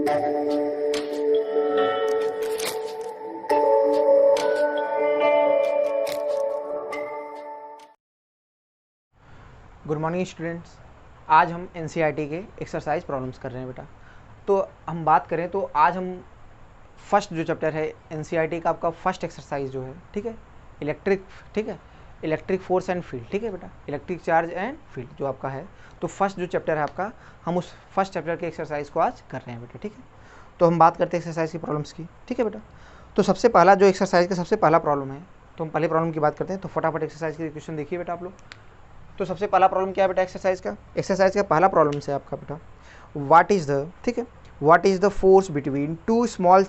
Good morning students. आज हम NCERT के एक्सरसाइज प्रॉब्लम्स कर रहे हैं बेटा। तो हम बात करें तो आज हम फर्स्ट जो चैप्टर है एनसीईआरटी का, आपका फर्स्ट एक्सरसाइज जो है, ठीक है, इलेक्ट्रिक, ठीक है, इलेक्ट्रिक फोर्स एंड फील्ड, ठीक है बेटा, इलेक्ट्रिक चार्ज एंड फील्ड जो आपका है। तो फर्स्ट जो चैप्टर है आपका, हम उस फर्स्ट चैप्टर के एक्सरसाइज को आज कर रहे हैं बेटा, ठीक है। तो हम बात करते हैं एक्सरसाइज की प्रॉब्लम्स की, ठीक है बेटा। तो सबसे पहला जो एक्सरसाइज का सबसे पहला प्रॉब्लम है, तो हम पहले प्रॉब्लम की बात करते हैं। तो फटाफट एक्सरसाइज की क्वेश्चन देखिए बेटा आप लोग। तो सबसे पहला प्रॉब्लम क्या है बेटा एक्सरसाइज का पहला प्रॉब्लम से आपका बेटा, व्हाट इज द, ठीक है, what is the force between two small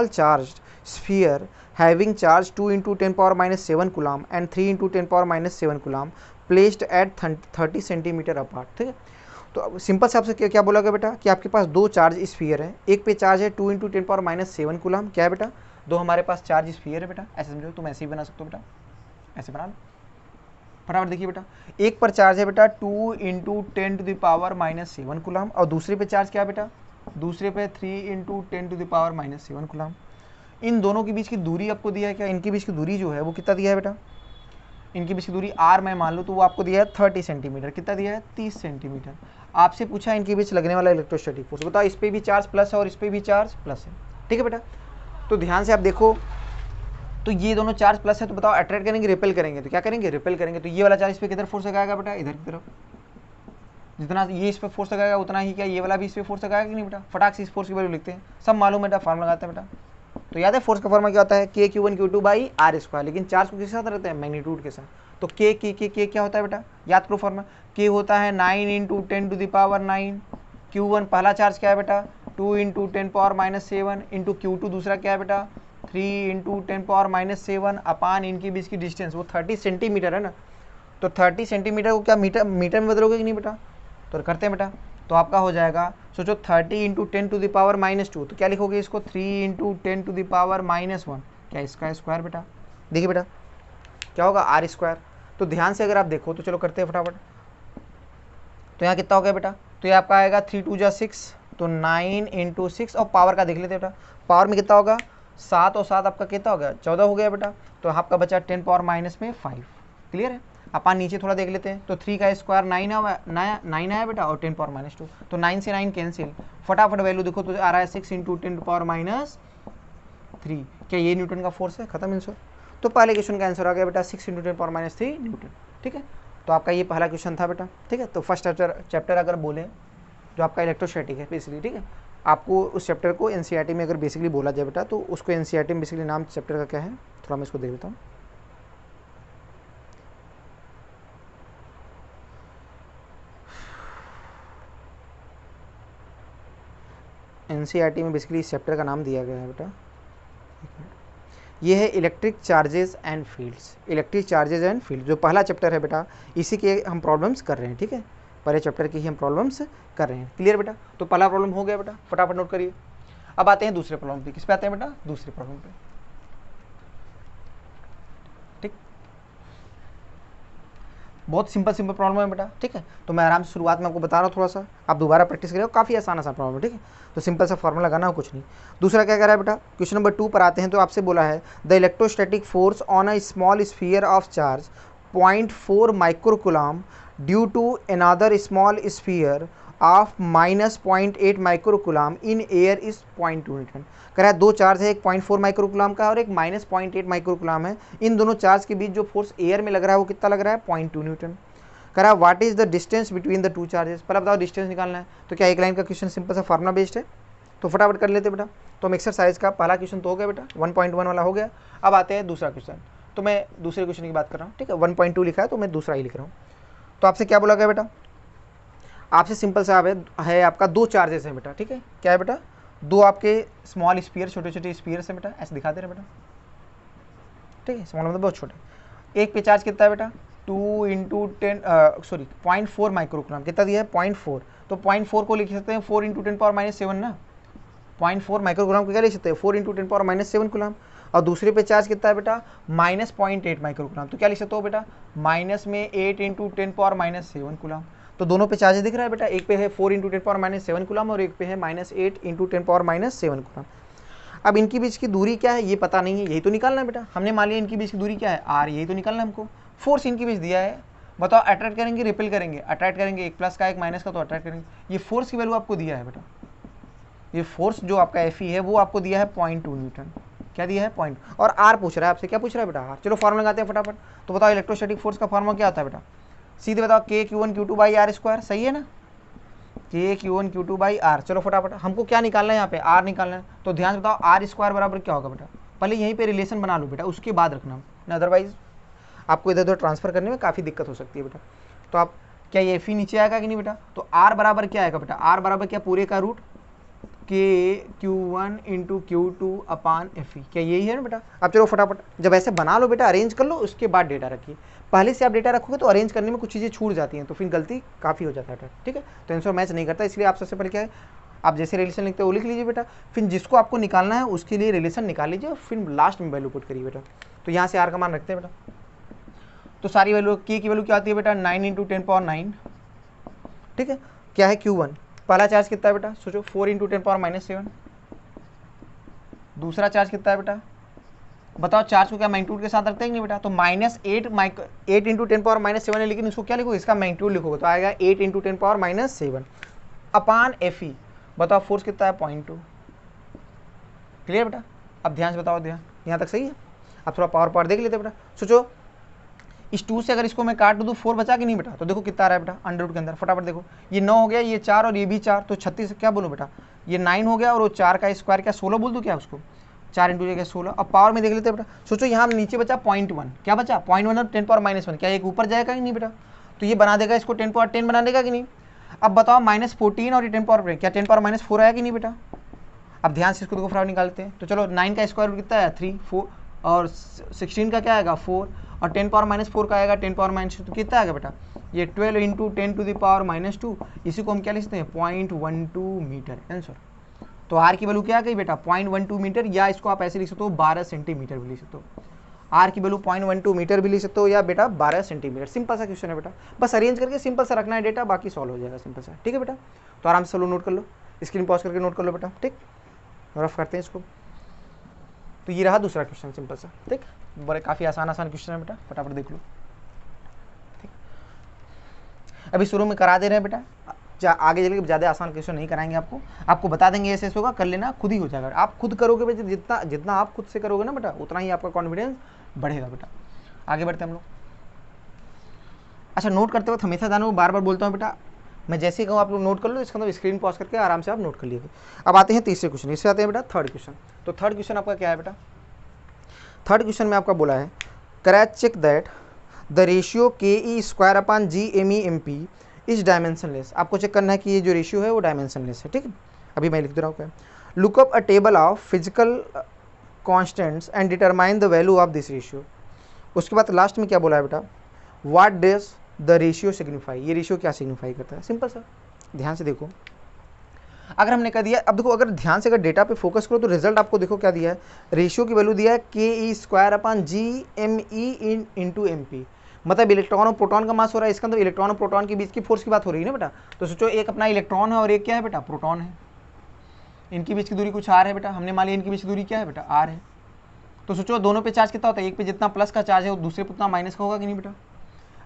charge sphere having charge 2 × 10⁻⁷ coulomb and 3 × 10⁻⁷ coulomb placed at 30 centimetre apart, ठीक है। तो अब सिंपल से आपसे क्या बोला गया बेटा कि आपके पास दो चार्ज स्फीयर है, एक पे चार्ज है 2 × 10⁻⁷ कूलम, क्या है बेटा, दो हमारे पास चार्ज स्फीयर है बेटा। ऐसे समझो, तुम ऐसे ही बना सकते हो बेटा, ऐसे बना लो फटाफट। देखिए बेटा, एक पर चार्ज है बेटा 2 × 10⁻⁷ कूलम और दूसरे पे चार्ज क्या है बेटा, दूसरे पे 3 × 10⁻⁷ कूलम। इन दोनों के बीच की दूरी आपको दिया है क्या, इनके बीच की दूरी जो है वो कितना दिया है बेटा, इनके बीच की दूरी r मैं मान लूँ तो वो आपको दिया है 30 सेंटीमीटर। कितना दिया है, 30 सेंटीमीटर। आपसे पूछा है इनके बीच लगने वाला इलेक्ट्रोस्टैटिक फोर्स, बताओ इस पर भी चार्ज प्लस है और इस पर भी चार्ज प्लस है, ठीक है बेटा। तो ध्यान से आप देखो, तो ये दोनों चार्ज प्लस है, तो बताओ अट्रैक्ट करेंगे रिपेल करेंगे, तो क्या करेंगे, रिपेल करेंगे। तो ये वाला चार्ज इस पे किधर फोर्स लगाएगा बेटा, इधर की तरफ। जितना ये इस पे फोर्स लगाएगा उतना ही क्या ये वाला भी इस पे फोर्स लगाएगा कि नहीं बेटा। फटाक से इस फोर्स की वैल्यू लिखते हैं, सब मालूम बेटा, फार्मूला लगाते हैं बेटा। तो याद है फोर्स का फॉर्मूला क्या होता है, K/Q1Q2/r², लेकिन चार्ज को किसके साथ रहते हैं, मैग्नीट्यूड के साथ। तो K क्या होता है बेटा, याद करो फॉर्मूला, K होता है 9 × 10⁹, Q1 पहला चार्ज क्या है बेटा 2 × 10⁻⁷ इंटू Q2 दूसरा क्या है बेटा 3 × 10⁻⁷, अपान इनके बीच की डिस्टेंस वो 30 सेंटीमीटर है ना। तो 30 सेंटीमीटर को क्या मीटर में बदलोगे कि नहीं बेटा, तो करते हैं बेटा। तो आपका हो जाएगा, सोचो 30 × 10⁻⁻², तो क्या लिखोगे इसको 3 × 10⁻⁻1, क्या इसका स्क्वायर बेटा। देखिए बेटा क्या होगा r²। तो ध्यान से अगर आप देखो तो चलो करते हैं फटाफट। तो यहाँ कितना हो गया बेटा, तो ये आपका आएगा 3 × 2 = 6, तो 9 × 6, और पावर का देख लेते हैं बेटा, पावर में कितना होगा 7 और 7 आपका कितना हो गया 14 हो गया बेटा। तो आपका बचा 10⁻⁻5। क्लियर है। अपन नीचे थोड़ा देख लेते हैं, तो 3 का स्क्वायर 9 आया बेटा, और 10⁻², तो 9 से 9 कैंसिल। फटाफट वैल्यू देखो तो आ रहा है 6 × 10⁻3। क्या ये न्यूटन का फोर्स है, खत्म आंसर। तो पहले क्वेश्चन का आंसर आ गया बेटा 6 × 10⁻3 न्यूटन, ठीक है। तो आपका ये पहला क्वेश्चन था बेटा, ठीक है। तो फर्स्ट चैप्टर अगर बोले जो आपका इलेक्ट्रोस्टैटिक है बेसिकली, ठीक है, आपको उस चैप्टर को एनसीईआरटी में अगर बेसिकली बोला जाए बेटा, तो उसको एनसीईआरटी में बेसिकली नाम चैप्टर का क्या है, थोड़ा मैं इसको देख लेता हूँ। एनसीईआरटी में बेसिकली इस चैप्टर का नाम दिया गया है बेटा, ये है electric charges and fields. Electric charges and field जो पहला चैप्टर है बेटा, इसी के हम प्रॉब्लम्स कर रहे हैं, ठीक है। पहले चैप्टर की ही हम प्रॉब्लम्स कर रहे हैं। क्लियर बेटा। तो पहला प्रॉब्लम हो गया बेटा, फटाफट नोट करिए। अब आते हैं दूसरे प्रॉब्लम पे। किस पे आते हैं बेटा, दूसरे प्रॉब्लम पे, ठीक। बहुत सिंपल प्रॉब्लम है बेटा, ठीक है। तो मैं आराम से शुरुआत में आपको बता रहा हूँ, थोड़ा सा आप दोबारा प्रैक्टिस करें, काफ़ी आसान प्रॉब्लम है, ठीक है। तो सिंपल सा फॉर्मूला लगाना हो, कुछ नहीं। दूसरा क्या कह रहा है बेटा, क्वेश्चन नंबर 2 पर आते हैं। तो आपसे बोला है the electrostatic force on a small sphere of charge 0.4 microcoulomb due to another small sphere of -0.8 microcoulomb in air is 0.2 newton. कह रहा है दो चार्ज है, एक 0.4 माइक्रोकूलम का और एक -0.8 माइक्रोकूलम है। इन दोनों चार्ज के बीच जो फोर्स एयर में लग रहा है वो कितना लग रहा है, 0.2 न्यूटन। कह रहा है what is the distance between the two charges. पहले बताओ डिस्टेंस निकालना है। तो क्या एक लाइन का क्वेश्चन सिंपल सा फार्मुला बेस्ड है, तो फटाफट कर लेते बेटा। तो हम एक्सरसाइज का पहला क्वेश्चन तो हो गया बेटा, 1.1 वाला हो गया। अब आते हैं दूसरा क्वेश्चन। तो मैं दूसरे क्वेश्चन की बात कर रहा हूँ, ठीक है। 1.2 लिखा है तो मैं दूसरा ही लिख रहा हूँ। तो आपसे क्या बोला गया बेटा, आपसे सिंपल सा है आपका दो चार्जेस हैं बेटा, ठीक है। क्या है बेटा, दो आपके स्मॉल स्पीयर, छोटे छोटे स्पीयर्स हैं बेटा, ऐसे दिखा दे रहे बेटा, ठीक है। स्मॉल मतलब बहुत छोटे। एक पे चार्ज कितना है बेटा 2 × 0.4 माइक्रोकूलम, कितना दिया है 0.4। तो 0.4 को लिख सकते हैं 4 × 10⁻⁷ ना। 0.4 माइक्रोकूलम को क्या लिख सकते हैं 4 × 10⁻⁷ कूलम। और दूसरे पे चार्ज कितना है बेटा -0.8 माइक्रोकूलम, तो क्या लिख सकते हो बेटा -8 × 10⁻⁷ कूलम। तो दोनों पे चार्ज दिख रहा है बेटा, एक पे है 4 × 10⁻⁷ कूलम और एक पे है -8 × 10⁻⁷ कूलम। अब इनकी बीच की दूरी क्या है ये पता नहीं है, यही तो निकालना है बेटा। हमने मान लिया इनकी बीच की दूरी क्या है r, यही तो निकालना है हमको। फोर्स इनके बीच दिया है, बताओ अट्रैक्ट करेंगे रिपेल करेंगे, अट्रैक्ट करेंगे, एक प्लस का एक माइनस का तो अट्रैक्ट करेंगे। ये फोर्स की वैल्यू आपको दिया है बेटा, ये फोर्स जो आपका Fe है वो आपको दिया है 0.2 न्यूटन। क्या दिया है? पॉइंट। और r पूछ रहा है आपसे, क्या पूछ रहा है बेटा? r। चलो फॉर्मूला लगाते हैं फटाफट। तो बताओ इलेक्ट्रोस्टैटिक फोर्स का फॉर्मूला क्या होता है बेटा? सीधे बताओ K/Q1Q2/r², सही है ना? K/Q1Q2/r। चलो फटाफट, हमको क्या निकालना है यहाँ पे? r निकालना है। तो ध्यान से बताओ r² बराबर क्या होगा बेटा? पहले यहीं पे रिलेशन बना लो बेटा, उसके बाद रखना, अदरवाइज आपको इधर उधर ट्रांसफर करने में काफ़ी दिक्कत हो सकती है बेटा। तो आप क्या ये Fe नीचे आएगा कि नहीं बेटा? तो r बराबर क्या आएगा बेटा? r बराबर क्या? पूरे का रूट K/Q1 × Q2/Fe। क्या यही है ना बेटा? अब चलो फटाफट, जब ऐसे बना लो बेटा, अरेंज कर लो, उसके बाद डेटा रखिए। पहले से आप डेटा रखोगे तो अरेंज करने में कुछ चीज़ें छूट जाती हैं, तो फिर गलती काफ़ी हो जाता है, ठीक है? तो आंसर मैच नहीं करता, इसलिए आप सबसे पहले क्या है, आप जैसे रिलेशन लिखते हो वो लिख लीजिए बेटा, फिर जिसको आपको निकालना है उसके लिए रिलेशन निकाल लीजिए, फिर लास्ट में वैल्यू पुट करिए बेटा। तो यहाँ से r का मान रखते हैं बेटा। तो सारी वैल्यू, K की वैल्यू क्या आती है बेटा? 9 × 10⁻9, ठीक है? क्या है? Q1। पहला चार्ज कितना है बेटा? सोचो, 4 × 10⁻⁷। दूसरा चार्ज कितना है बेटा? बताओ, चार्ज को क्या मैग्नीट्यूड के साथ रखते हैं कि नहीं बेटा? तो -8 × 10⁻⁷ है, लेकिन इसको क्या लिखो? इसका मैग्नीट्यूड लिखोगे तो आएगा 8 × 10⁻⁷ अपान Fe। बताओ फोर्स कितना है? 0.2। क्लियर बेटा? अब ध्यान से बताओ, ध्यान यहाँ तक सही है? अब थोड़ा पावर देख लेते बेटा। सोचो, इस 2 से अगर इसको मैं काट दूँ तो 4 बचा कि नहीं बेटा? तो देखो कितना आ रहा है बेटा अंडर रूट के अंदर, फटाफट देखो, ये 9 हो गया, ये 4 और ये भी 4, तो 36 क्या बोलो बेटा? ये 9 हो गया और वो 4 का स्क्वायर क्या 16 बोल दूँ क्या उसको? 4 × जगह 16। अब पावर में देख लेते बेटा। सोचो यहाँ नीचे बचा 0.1, क्या बचा? 0.1 और 10⁻⁻1, क्या एक ऊपर जाएगा कि नहीं बेटा? तो ये बना देगा, इसको 10⁻10 बना देगा कि नहीं? अब बताओ -14 और ये 10⁻10, क्या 10⁻4 आया कि नहीं बेटा? अब ध्यान से इसको देखो, फटाफट निकालते हैं। तो चलो 9 का स्क्वायर रूट कितना है? 3, 4 और 16 का क्या आएगा? 4 और 10⁻4 का आएगा 10⁻2, तो कितना आएगा बेटा? ये 12 × 10⁻2। इसी को हम क्या लिखते हैं? 0.12 मीटर आंसर। तो r की वैल्यू क्या आ गई बेटा? 0.12 मीटर, या इसको आप ऐसे लिख सकते हो 12 सेंटीमीटर भी लिख सकते हो। r की वैल्यू 0.12 मीटर भी लिख सकते हो, या बेटा 12 सेंटीमीटर। सिंपल सा क्वेश्चन है बेटा, बस अरेंज करके सिंपल सा रखना है डेटा, बाकी सॉल्व हो जाएगा सिंपल सा, ठीक है बेटा? तो आराम से नोट कर लो, स्क्रीन पॉज करके नोट कर लो बेटा, ठीक? रफ करते हैं इसको। तो ये रहा दूसरा क्वेश्चन, सिंपल सा, ठीक? बड़े काफ़ी आसान क्वेश्चन है बेटा, फटाफट देख लो, ठीक? अभी शुरू में करा दे रहे हैं बेटा, आगे चल के ज़्यादा आसान क्वेश्चन नहीं कराएंगे आपको बता देंगे ऐसे होगा, कर लेना, खुद ही हो जाएगा। आप खुद करोगे बेटा, जितना आप खुद से करोगे ना बेटा, उतना ही आपका कॉन्फिडेंस बढ़ेगा बेटा। आगे बढ़ते हैं हम लोग। अच्छा, नोट करते वक्त हमेशा जानो, बार बार बोलता हूँ बेटा, मैं जैसे ही कहूँ आप लोग नोट कर लो, इसका मतलब स्क्रीन पॉज करके आराम से आप नोट कर लीजिए। अब आते हैं तीसरे क्वेश्चन, इससे आते हैं बेटा थर्ड क्वेश्चन। तो थर्ड क्वेश्चन आपका क्या है बेटा? थर्ड क्वेश्चन में आपका बोला है, क्रैच check that the ratio KE²/GME/MP is dimensionless. आपको चेक करना है कि ये जो रेशियो है वो डायमेंशनलेस है, ठीक है? अभी मैं लिख दे रहा हूँ क्या, look up a table of physical constants and determine the value of this ratio. उसके बाद लास्ट में क्या बोला है बेटा? What does the ratio signify. ये रेशियो क्या सिग्निफाई करता है? सिंपल सा, ध्यान से देखो। अगर हमने कह दिया, अब देखो, अगर ध्यान से अगर डेटा पे फोकस करो तो रिजल्ट आपको देखो क्या दिया है, रेशियो की वैल्यू दिया है KE²/GME/MP। मतलब इलेक्ट्रॉन और प्रोटॉन का मास हो रहा है, इसका मतलब इलेक्ट्रॉन और प्रोटॉन के बीच की फोर्स की बात हो रही है ना बेटा। तो सोचो, एक अपना इलेक्ट्रॉन है और एक क्या है बेटा? प्रोटॉन है। इनकी बीच की दूरी कुछ r है बेटा, हमने मान लिया इनकी बीच की दूरी क्या है बेटा? r है। तो सोचो दोनों पे चार्ज कितना होता है? एक पे जितना प्लस का चार्ज है वो दूसरे पे उतना माइनस का होगा कि नहीं बेटा?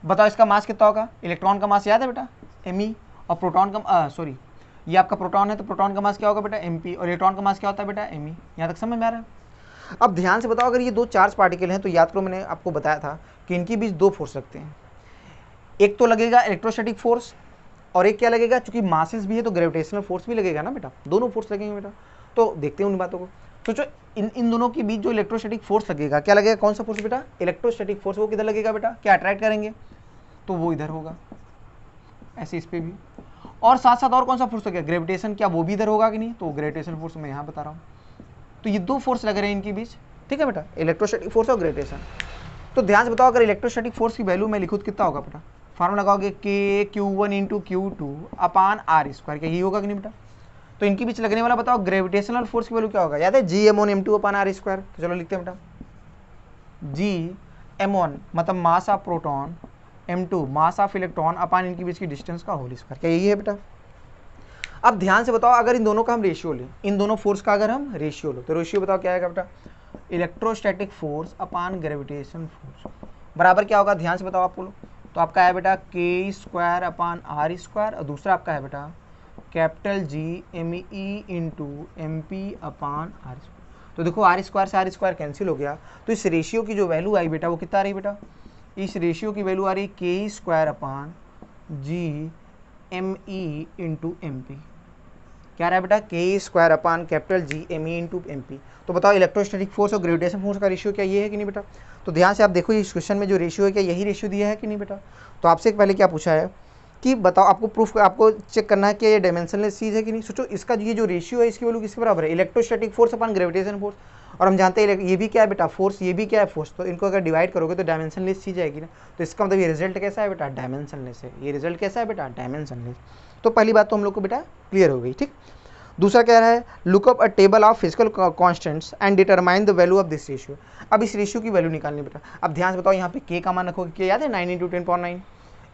बताओ इसका मास कितना होगा? इलेक्ट्रॉन का मास याद है बेटा? me, और प्रोटॉन का सॉरी, ये आपका प्रोटॉन है तो प्रोटॉन का मास क्या होगा बेटा? mp, और इलेक्ट्रॉन का मास क्या होता है बेटा? me। यहाँ तक समझ में आ रहा है? अब ध्यान से बताओ, अगर ये दो चार्ज पार्टिकल हैं तो याद करो, मैंने आपको बताया था कि इनके बीच दो फोर्स लगते हैं। एक तो लगेगा इलेक्ट्रोस्टैटिक फोर्स, और एक क्या लगेगा, चूंकि मासेस भी है तो ग्रेविटेशनल फोर्स भी लगेगा ना बेटा, दोनों फोर्स लगेंगे बेटा। तो देखते हैं उन बातों को। सोचो, इन दोनों के बीच जो इलेक्ट्रोस्टैटिक फोर्स लगेगा, क्या लगेगा? कौन सा फोर्स बेटा? Electrostatic force. वो किधर लगेगा बेटा? क्या अट्रैक्ट करेंगे तो वो इधर होगा, ऐसे इस पे भी। और साथ साथ और कौन सा फोर्स लगेगा? ग्रेविटेशन। क्या वो भी इधर होगा कि नहीं? तो ग्रेविटेशन फोर्स मैं यहाँ बता रहा हूँ। तो ये दो फोर्स लग रहे हैं इनके बीच, ठीक है बेटा? इलेक्ट्रोस्टैटिक फोर्स और ग्रेविटेशन। तो ध्यान से बताओ, अगर इलेक्ट्रोस्टैटिक फोर्स की वैल्यू मैं लिखूँ कितना होगा बेटा? फार्मूला लगाओगे KQ1 × Q2/r², क्या यही होगा कि नहीं बेटा? तो इनके बीच लगने वाला बताओ ग्रेविटेशनल फोर्स की वैल्यू क्या होगा? याद है? Gm1m2/r²। तो चलो लिखते हैं बेटा, Gm1 मतलब mass of proton m2 mass of electron upon इनके बीच की डिस्टेंस का होल स्क्वायर। क्या यही है बेटा? अब ध्यान से बताओ, अगर इन दोनों का हम रेशियो लें, इन दोनों फोर्स का अगर हम रेशियो लो, तो रेशियो बताओ क्या आएगा बेटा? इलेक्ट्रोस्टैटिक फोर्स अपान ग्रेविटेशन फोर्स बराबर क्या होगा? ध्यान से बताओ आप लोग। तो आपका है बेटा के स्क्वायर अपान आर स्क्वायर, और दूसरा आपका है बेटा capital G M E into M P upon R square. तो देखो आर स्क्वायर से आर स्क्वायर कैंसिल हो गया, तो इस रेशियो की जो वैल्यू आई बेटा वो कितना आ रही बेटा? इस रेशियो की वैल्यू आ रही K square upon G M E into M P. क्या रहा है बेटा? K square upon capital G M E into M P. तो बताओ इलेक्ट्रोस्टैटिक फोर्स और ग्रेविटेशन फोर्स का रेशियो क्या ये है कि नहीं बेटा? तो ध्यान से आप देखो इस क्वेश्चन में जो रेशियो है क्या यही रेशियो दिया है कि नहीं बेटा? तो आपसे पहले क्या पूछा है कि बताओ, आपको प्रूफ, आपको चेक करना है कि ये डायमेंशनलेस चीज़ है कि नहीं। सोचो इसका ये जो रेशियो है इसकी वैल्यू किसके बराबर है? इलेक्ट्रोस्टैटिक फोर्स अपान ग्रेविटेशन फोर्स। और हम जानते हैं ये भी क्या है बेटा? फोर्स। ये भी क्या है? फोर्स। तो इनको अगर डिवाइड करोगे तो डायमेंशनलेस चीज़ आएगी ना। तो इसका मतलब ये रिजल्ट कैसा है बेटा? डायमेंशनलेस है। ये रिजल्ट कैसा है बेटा? डायमेंशनलेस। तो पहली बात तो हम लोग को बेटा क्लियर हो गई, ठीक। दूसरा क्या रहा है? Look up a table of physical constants and determine the value of this ratio. अब इस रेशियो की वैल्यू निकालनी बेटा। अब ध्यान से बताओ, यहाँ पे के का मान रखोगे, के याद है 9 × 10⁻⁹,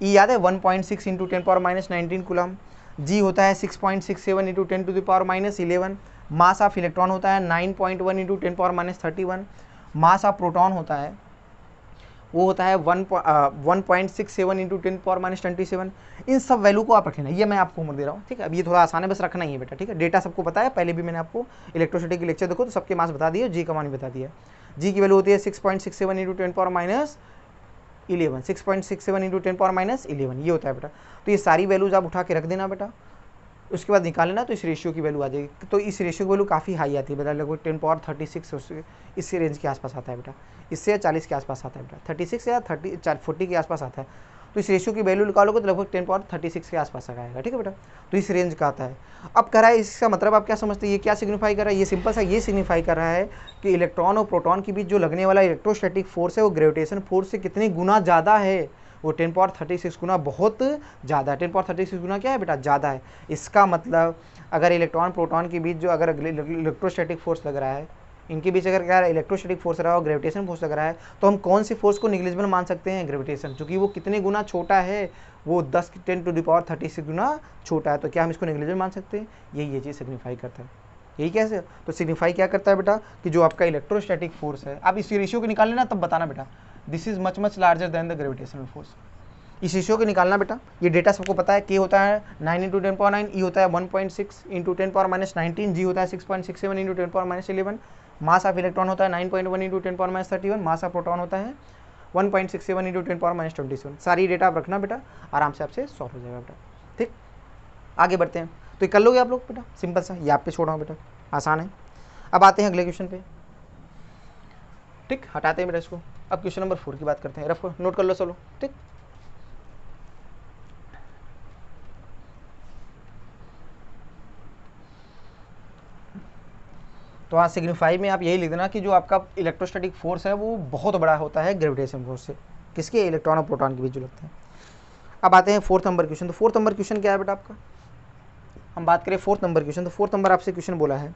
ई याद है 1.6 × 10⁻−19 कूलम, जी होता है 6.67 × 10⁻11, मास ऑफ इलेक्ट्रॉन होता है 9.1 × 10⁻31, मास ऑफ प्रोटॉन होता है वो होता है 1.67 × 10⁻27। इन सब वैल्यू को आप रखना, ये मैं आपको होमवर्क दे रहा हूँ, ठीक है। अब ये थोड़ा आसान है, बस रखना ही है बेटा, ठीक है। डेटा सबको पता है, पहले भी मैंने आपको इलेक्ट्रोसिटी के लेक्चर देखो तो सबके मास बता दिए, जी का मान भी बता दिया। जी की वैल्यू होती है 6.67 × 10⁻11, 6.67 × 10⁻11, ये होता है बेटा। तो ये सारी वैल्यूज आप उठा के रख देना बेटा, उसके बाद निकाल लेना तो इस रेशियो की वैल्यू आ जाएगी। तो इस रेशियो की वैल्यू काफ़ी हाई आती है बेटा, लगभग 10⁻36 इस रेंज के आसपास आता है बेटा, इससे 40 के आसपास आता है बेटा, 36 या 40 के आसपास आता है। तो इस रेशियो की वैल्यू निकालोगे तो लगभग 10⁻36 के आसपास आएगा, ठीक है बेटा। तो इस रेंज का आता है। अब कह रहा है, इसका मतलब आप क्या समझते हैं, ये क्या सिग्निफाई कर रहा है? ये सिंपल सा ये सिग्निफाई कर रहा है कि इलेक्ट्रॉन और प्रोटॉन के बीच जो लगने वाला इलेक्ट्रोस्टैटिक फोर्स है वो ग्रेविटेशन फोर्स से कितने गुना ज़्यादा है? वो 10⁻36 गुना बहुत ज़्यादा है। 10⁻36 गुना क्या है बेटा? ज़्यादा है। इसका मतलब अगर इलेक्ट्रॉन प्रोटॉन के बीच जो अगर इलेक्ट्रोस्टैटिक फोर्स लग रहा है, इनके बीच अगर क्या इलेक्ट्रोस्टैटिक फोर्स रहा है और ग्रेविटेशन फोर्स लग रहा है, तो हम कौन सी फोर्स को निग्लिजिबल मान सकते हैं? ग्रेविटेशन, क्योंकि वो कितने गुना छोटा है? वो 10⁻10⁻36 गुना छोटा है। तो क्या हम इसको निग्लिजिबल मान सकते हैं? यही ये चीज़ सिग्निफाई करता है। यही कैसे? तो सिग्निफाई क्या करता है बेटा कि जो आपका इलेक्ट्रोस्टैटिक फोर्स है, आप इस रेशियो को निकाल लेना, तब बताना बेटा this is much larger than the gravitational force. इस रेशियो को निकालना बेटा। ये डेटा सबको पता है, के होता है 9 × 10⁻9, ई होता है 1.6 × 10⁻19, जी होता है 6.67 × 10⁻11, मास ऑफ इलेक्ट्रॉन होता है 9.1 × 10⁻31, मास ऑफ प्रोटॉन होता है 1.67 × 10⁻27। सारी डेटा आप रखना बेटा, आराम से आपसे सॉल्व हो जाएगा बेटा, ठीक। आगे बढ़ते हैं, तो ये कर लोगे आप लोग बेटा, सिंपल सा, ये आप पे छोड़ रहा हूँ बेटा, आसान है। अब आते हैं अगले क्वेश्चन पे, ठीक। हटाते हैं बेटा इसको। अब क्वेश्चन नंबर 4 की बात करते हैं, रफ नोट कर लो सब लोग, ठीक। तो आज सिग्निफाई में आप यही लिख देना कि जो आपका इलेक्ट्रोस्टैटिक फोर्स है वो बहुत बड़ा होता है ग्रेविटेशन फोर्स से, किसके? इलेक्ट्रॉन और प्रोटॉन के बीच जो लगता है। अब आते हैं 4th नंबर क्वेश्चन। तो 4th नंबर क्वेश्चन क्या है बेटा आपका? हम बात करें 4th नंबर क्वेश्चन, तो 4th नंबर आपसे क्वेश्चन बोला है,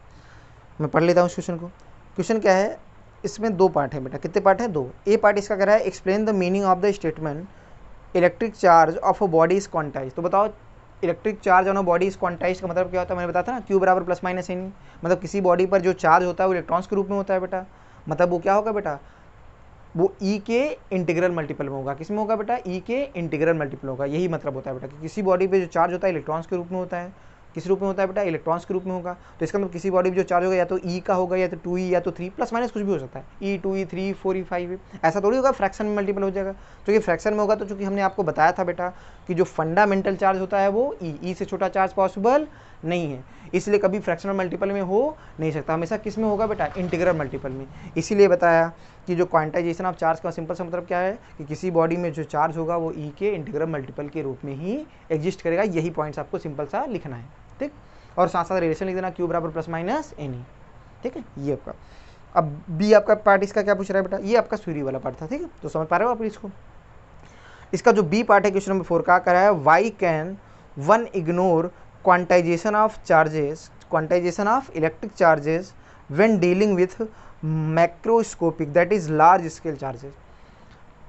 मैं पढ़ लेता हूँ इस क्वेश्चन को। क्वेश्चन क्या है? इसमें 2 पार्ट है बेटा। कितने पार्ट है? 2। ए पार्ट इसका कह रहा है explain the meaning of the statement electric charge of a body is quantize. तो बताओ electric charge on a body is quantize का मतलब क्या होता है? मैंने बताया था ना, Q बराबर ±N। मतलब किसी बॉडी पर जो चार्ज होता है वो इलेक्ट्रॉन्स के रूप में होता है बेटा। मतलब वो क्या होगा बेटा? वो E के इंटीग्रल मल्टीपल में होगा। किस में होगा बेटा? E के इंटीग्रल मल्टीपल होगा। यही मतलब होता है बेटा कि किसी बॉडी पे जो चार्ज होता है इलेक्ट्रॉन्स के रूप में होता है। किस रूप में होता है बेटा? इलेक्ट्रॉन्स के रूप में होगा। तो इसका मतलब किसी बॉडी पे जो चार्ज होगा या तो E का होगा, या तो 2E, या तो 3 ± कुछ भी हो सकता है। E 2E 3 4E 5E ऐसा थोड़ी होगा फ्रैक्शन में मल्टीपल हो जाएगा। तो ये फ्रैक्शन में होगा, तो चूंकि हमने आपको बताया था बेटा कि जो फंडामेंटल चार्ज होता है वो E से छोटा चार्ज पॉसिबल नहीं है, इसलिए कभी फ्रैक्शनल मल्टीपल में हो नहीं सकता। हमेशा किस में होगा बेटा? इंटीग्रल मल्टीपल में। इसीलिए बताया कि जो क्वांटाइजेशन ऑफ चार्ज का सिंपल सा मतलब क्या है कि किसी बॉडी में जो चार्ज होगा वो E के इंटीग्रल मल्टीपल के रूप में ही एग्जिस्ट करेगा। यही पॉइंट्स आपको सिंपल सा लिखना है, ठीक। और साथ साथ रिलेशन लिख देना, Q बराबर ±NE, ठीक है। ये आपका। अब बी आपका पार्ट इसका क्या पूछ रहा है बेटा? ये आपका थ्योरी वाला पार्ट था, ठीक है। तो समझ पा रहे हो आप इसको? इसका जो बी पार्ट है क्वेश्चन नंबर 4 का कर रहा है why can one ignore quantization of charges, quantization of electric charges when dealing with macroscopic that is large scale charges.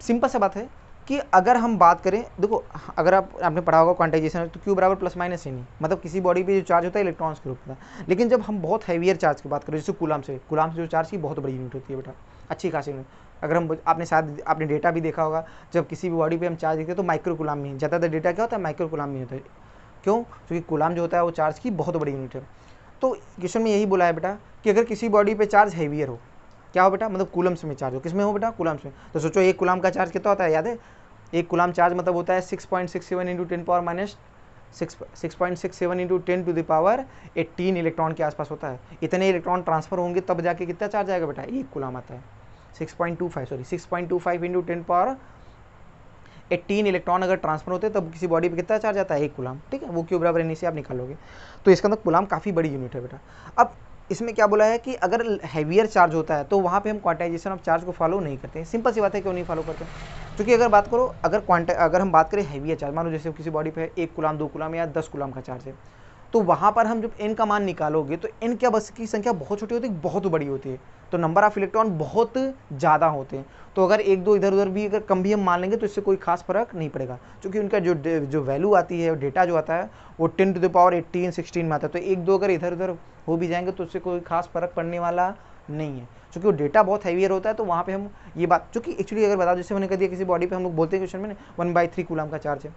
Simple सा बात है कि अगर हम बात करें, देखो अगर आपने पढ़ा होगा क्वांटाइजेशन तो क्यू बराबर प्लस माइनस ही नहीं, मतलब किसी बॉडी पे जो चार्ज होता है इलेक्ट्रॉन्स के रूप में। लेकिन जब हम बहुत हैवियर चार्ज की बात करें, जैसे कूलाम से जो चार्ज की बहुत बड़ी यूनिट होती है बेटा, अच्छी खासी यूनिट। अगर हम आपने शायद आपने डेटा भी देखा होगा, जब किसी भी बॉडी पे हम चार्ज देखते हैं तो माइक्रो कूलाम में, ज़्यादातर डेटा क्या होता है माइक्रो कूलाम में होता है। क्यों? क्योंकि कूलाम जो होता है वो चार्ज की बहुत बड़ी यूनिट है। तो क्वेश्चन में यही बोला है बेटा कि अगर किसी बॉडी पे चार्ज हैवियर हो, क्या हो बेटा, मतलब कूलम्स में चार्ज हो, किस में हो बेटा, कूलम्स में। तो सोचो एक कूलाम का चार्ज कितना होता है, याद है? एक कूलाम चार्ज मतलब होता है 6.67 into 10 power minus 6.67 into 10 to the power 18 electron के आसपास होता है। इतने इलेक्ट्रॉन ट्रांसफर होंगे तब जाके कितना चार्ज आएगा बेटा, एक कूलाम आता है। 6.25 इंटू 10 पावर 18 इलेक्ट्रॉन अगर ट्रांसफर होते हैं तब किसी बॉडी पे कितना चार्ज आता है, एक कूलाम। ठीक है, वो क्यू बराबर एन से आप निकालोगे। तो इसका मतलब कूलाम काफ़ी बड़ी यूनिट है बेटा। अब इसमें क्या बोला है कि अगर हैवियर चार्ज होता है तो वहाँ पे हम क्वांटाइजेशन ऑफ चार्ज को फॉलो नहीं करते हैं। सिंपल सी बात है, क्यों नहीं फॉलो करते? क्योंकि अगर बात करो, अगर हम बात करें हैवियर चार्ज, मान लो जैसे किसी बॉडी पे 1 कूलाम 2 कूलाम या 10 कूलाम का चार्ज है, तो वहाँ पर हम जब एन का मान निकालोगे तो एन क्या बस की संख्या बहुत छोटी होती है, बहुत बड़ी होती है, तो नंबर ऑफ इलेक्ट्रॉन बहुत ज़्यादा होते हैं। तो अगर एक दो इधर उधर भी अगर कम भी हम मान लेंगे तो इससे कोई खास फर्क नहीं पड़ेगा, क्योंकि उनका जो वैल्यू आती है, डेटा जो आता है वो 10 टू द पावर 18 16 में आता है। तो एक दो अगर इधर उधर हो भी जाएंगे तो उससे कोई खास फर्क पड़ने वाला नहीं है, क्योंकि वो डेटा बहुत हैवियर होता है। तो वहाँ पे हम ये बात, चूँकि एक्चुअली अगर बता, जैसे मैंने कह दिया किसी बॉडी पे हम लोग बोलते हैं क्वेश्चन में 1/3 कूलाम का चार्ज है,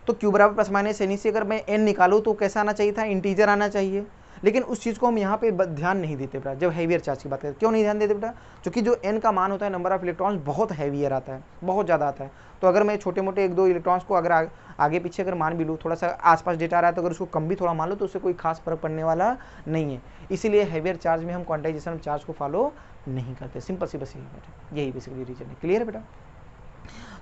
तो क्यू बराबर प्लस माइनस एन से अगर मैं एन निकालूँ तो कैसा आना चाहिए था, इंटीजर आना चाहिए। लेकिन उस चीज़ को हम यहाँ पे ध्यान नहीं देते बेटा जब हैवियर चार्ज की बात करते। क्यों नहीं ध्यान देते बेटा? क्योंकि जो एन का मान होता है, नंबर ऑफ इलेक्ट्रॉन्स बहुत हैवियर आता है, बहुत ज़्यादा आता है। तो अगर मैं छोटे मोटे एक दो इलेक्ट्रॉन्स को अगर आगे पीछे अगर मान भी लूँ, थोड़ा सा आसपास डेटा आ रहा है तो अगर उसको कम भी थोड़ा मान लो तो उससे कोई खास फर्क पड़ने वाला नहीं है। इसीलिए हैवियर चार्ज में हम क्वांटाइजेशन चार्ज को फॉलो नहीं करते। सिंपल सी बस यही बेटा, यही बेसिकली रीजन है। क्लियर है बेटा?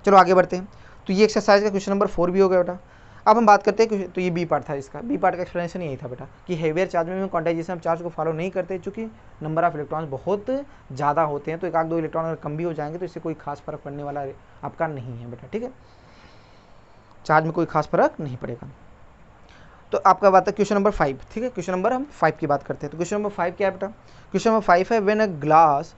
चलो आगे बढ़ते हैं। तो ये एक्सरसाइज का क्वेश्चन नंबर 4 भी हो गया बेटा। अब हम बात करते हैं, तो ये बी पार्ट था, इसका बी पार्ट का एक्सप्लेनेशन यही था बेटा कि हैवियर चार्ज में हम क्वांटाइजेशन चार्ज को फॉलो नहीं करते, चूंकि नंबर ऑफ इलेक्ट्रॉन्स बहुत ज़्यादा होते हैं। तो एक आध दो इलेक्ट्रॉन अगर कम भी हो जाएंगे तो इससे कोई खास फर्क पड़ने वाला आपका नहीं है बेटा। ठीक है, चार्ज में कोई खास फर्क नहीं पड़ेगा। तो आपका बात है क्वेश्चन नंबर 5। ठीक है, क्वेश्चन नंबर हम 5 की बात करते हैं। तो क्वेश्चन नंबर 5 क्या है बेटा? क्वेश्चन नंबर 5 है when a glass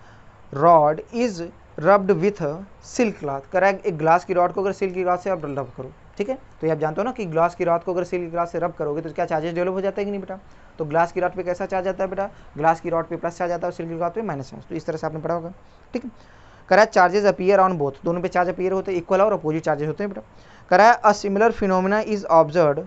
rod is rubbed with silk cloth. करा एक ग्लास की रॉड को अगर सिल्क की क्लॉथ से आप रब करो, ठीक है, तो ये आप जानते हो ना कि ग्लास की रॉड को अगर सिल्क की क्लॉथ से रब करोगे तो क्या चार्जेस डेवलप हो जाता है कि नहीं बेटा? तो ग्लास की रॉड पे कैसा चार्ज आता है बेटा? ग्लास की रॉड पे प्लस चार्ज आता है और सिल्क की क्लॉथ पे माइनस चार्ज। तो इस तरह से आपने पढ़ा होगा। ठीक है, करा चार्जेस अपीयर ऑन बोथ, दोनों पे चार्ज अपीयर होते हैं, इक्वल और अपोजिट चार्जेस होते हैं बेटा। करा a similar phenomena is observed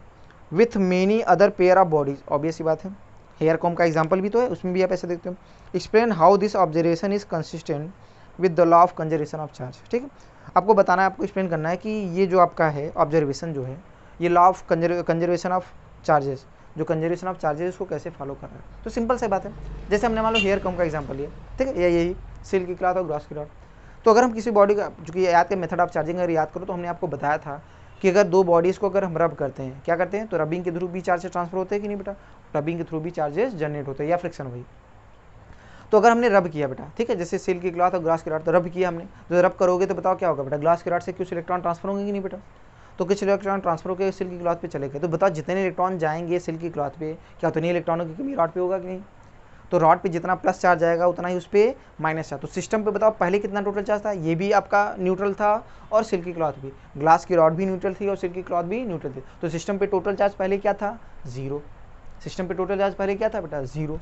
with many other pair of bodies. Obvious सी बात है, हेयर कॉम का एग्जाम्पल भी तो है, उसमें भी आप ऐसे देखते हो। Explain how this observation is consistent with the law of conservation of charge. ठीक है, आपको बताना है, आपको एक्सप्लेन करना है कि ये जो आपका है ऑब्जर्वेशन जो है, ये law of conservation of charges, जो कंजर्वेशन ऑफ चार्जेस उसको कैसे फॉलो कर रहा है। तो सिंपल से बात है, जैसे हमने मान लो हेयर कॉम का एग्जाम्पल लिया, ठीक है, यही सिल्क की क्लॉथ और ग्लास की रॉड। तो अगर हम किसी बॉडी का, चूँकि याद के मेथड ऑफ चार्जिंग अगर याद करो तो हमने आपको बताया था कि अगर दो बॉडीज़ को अगर हम रब करते हैं, क्या करते हैं, तो रबिंग के थ्रू भी चार्जेस ट्रांसफर होते हैं कि नहीं बेटा? रबिंग के थ्रू भी चार्जेस जनरेट होते हैं, या फ्रिक्शन हुई। तो अगर हमने रब किया बेटा, ठीक है, जैसे सिल्क की क्लॉथ और ग्लास की रॉड, तो रब किया हमने, तो रब करोगे तो बताओ क्या होगा बेटा? ग्लास की रॉड से कुछ इलेक्ट्रॉन ट्रांसफर होंगे कि नहीं बेटा? तो कुछ इलेक्ट्रॉन ट्रांसफर होकर सिल्क की क्लॉथ पे चले गए, तो बताओ जितने इलेक्ट्रॉन जाएंगे सिल्क की क्लॉथ पे, क्या उतने इलेक्ट्रॉनों की कमी रॉड पे होगा कि नहीं? तो रॉड पे जितना प्लस चार्ज आएगा उतना ही उस पर माइनस चार्ज। तो सिस्टम पे बताओ पहले कितना टोटल चार्ज था? ये भी आपका न्यूट्रल था और सिल्क की क्लॉथ भी, ग्लास की रॉड भी न्यूट्रल थी और सिल्क की क्लॉथ भी न्यूट्रल थी। तो सिस्टम पे टोटल चार्ज पहले क्या था? 0। सिस्टम पे टोटल चार्ज पहले क्या था बेटा? 0।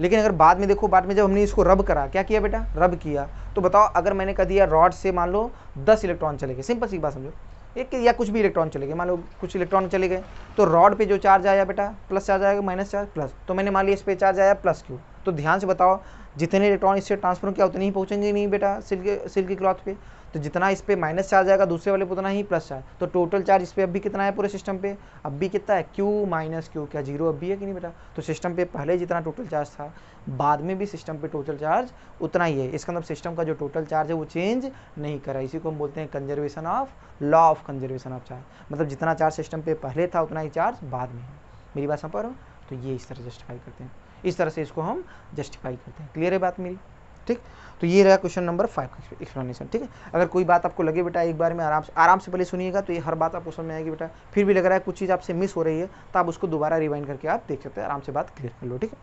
लेकिन अगर बाद में देखो, बाद में जब हमने इसको रब करा, क्या किया बेटा? रब किया, तो बताओ अगर मैंने कह दिया रॉड से मान लो 10 इलेक्ट्रॉन चले गए, सिंपल सी बात समझो, एक या कुछ भी इलेक्ट्रॉन चले गए, मान लो कुछ इलेक्ट्रॉन चले गए, तो रॉड पे जो चार्ज आया बेटा, प्लस चार्ज आएगा, माइनस चार्ज प्लस। तो मैंने मान लिया इस पे चार्ज आया प्लस क्यू, तो ध्यान से बताओ जितने इलेक्ट्रॉन इससे ट्रांसफर किया उतने ही पहुंचेंगे नहीं बेटा सिल्क की क्लॉथ पे? तो जितना इस पे माइनस चार्ज आएगा दूसरे वाले पे उतना ही प्लस चार्ज। तो टोटल चार्ज इस पे अब भी कितना है पूरे सिस्टम पे? अब भी कितना है? क्यू माइनस क्यू, क्या 0 अब भी है कि नहीं बेटा? तो सिस्टम पे पहले जितना टोटल चार्ज था बाद में भी सिस्टम पे टोटल चार्ज उतना ही है। इसका मतलब सिस्टम का जो टोटल चार्ज है वो चेंज नहीं करा। इसी को हम बोलते हैं conservation of, law of conservation of charge. मतलब जितना चार्ज सिस्टम पे पहले था उतना ही चार्ज बाद में है। मेरी बात समझ पा रहे हो? तो ये इस तरह जस्टिफाई करते हैं, इस तरह से इसको हम जस्टिफाई करते हैं। क्लियर है बात मेरी? ठीक, तो ये रहा क्वेश्चन नंबर 5 का एक्सप्लेनेशन। ठीक है, अगर कोई बात आपको लगे बेटा एक बार में आराम से पहले सुनिएगा तो ये हर बात आपको समझ में आएगी बेटा। फिर भी लग रहा है कुछ चीज़ आपसे मिस हो रही है तो आप उसको दोबारा रिवाइंड करके आप देख सकते हैं, आराम से बात क्लियर कर लो। ठीक है,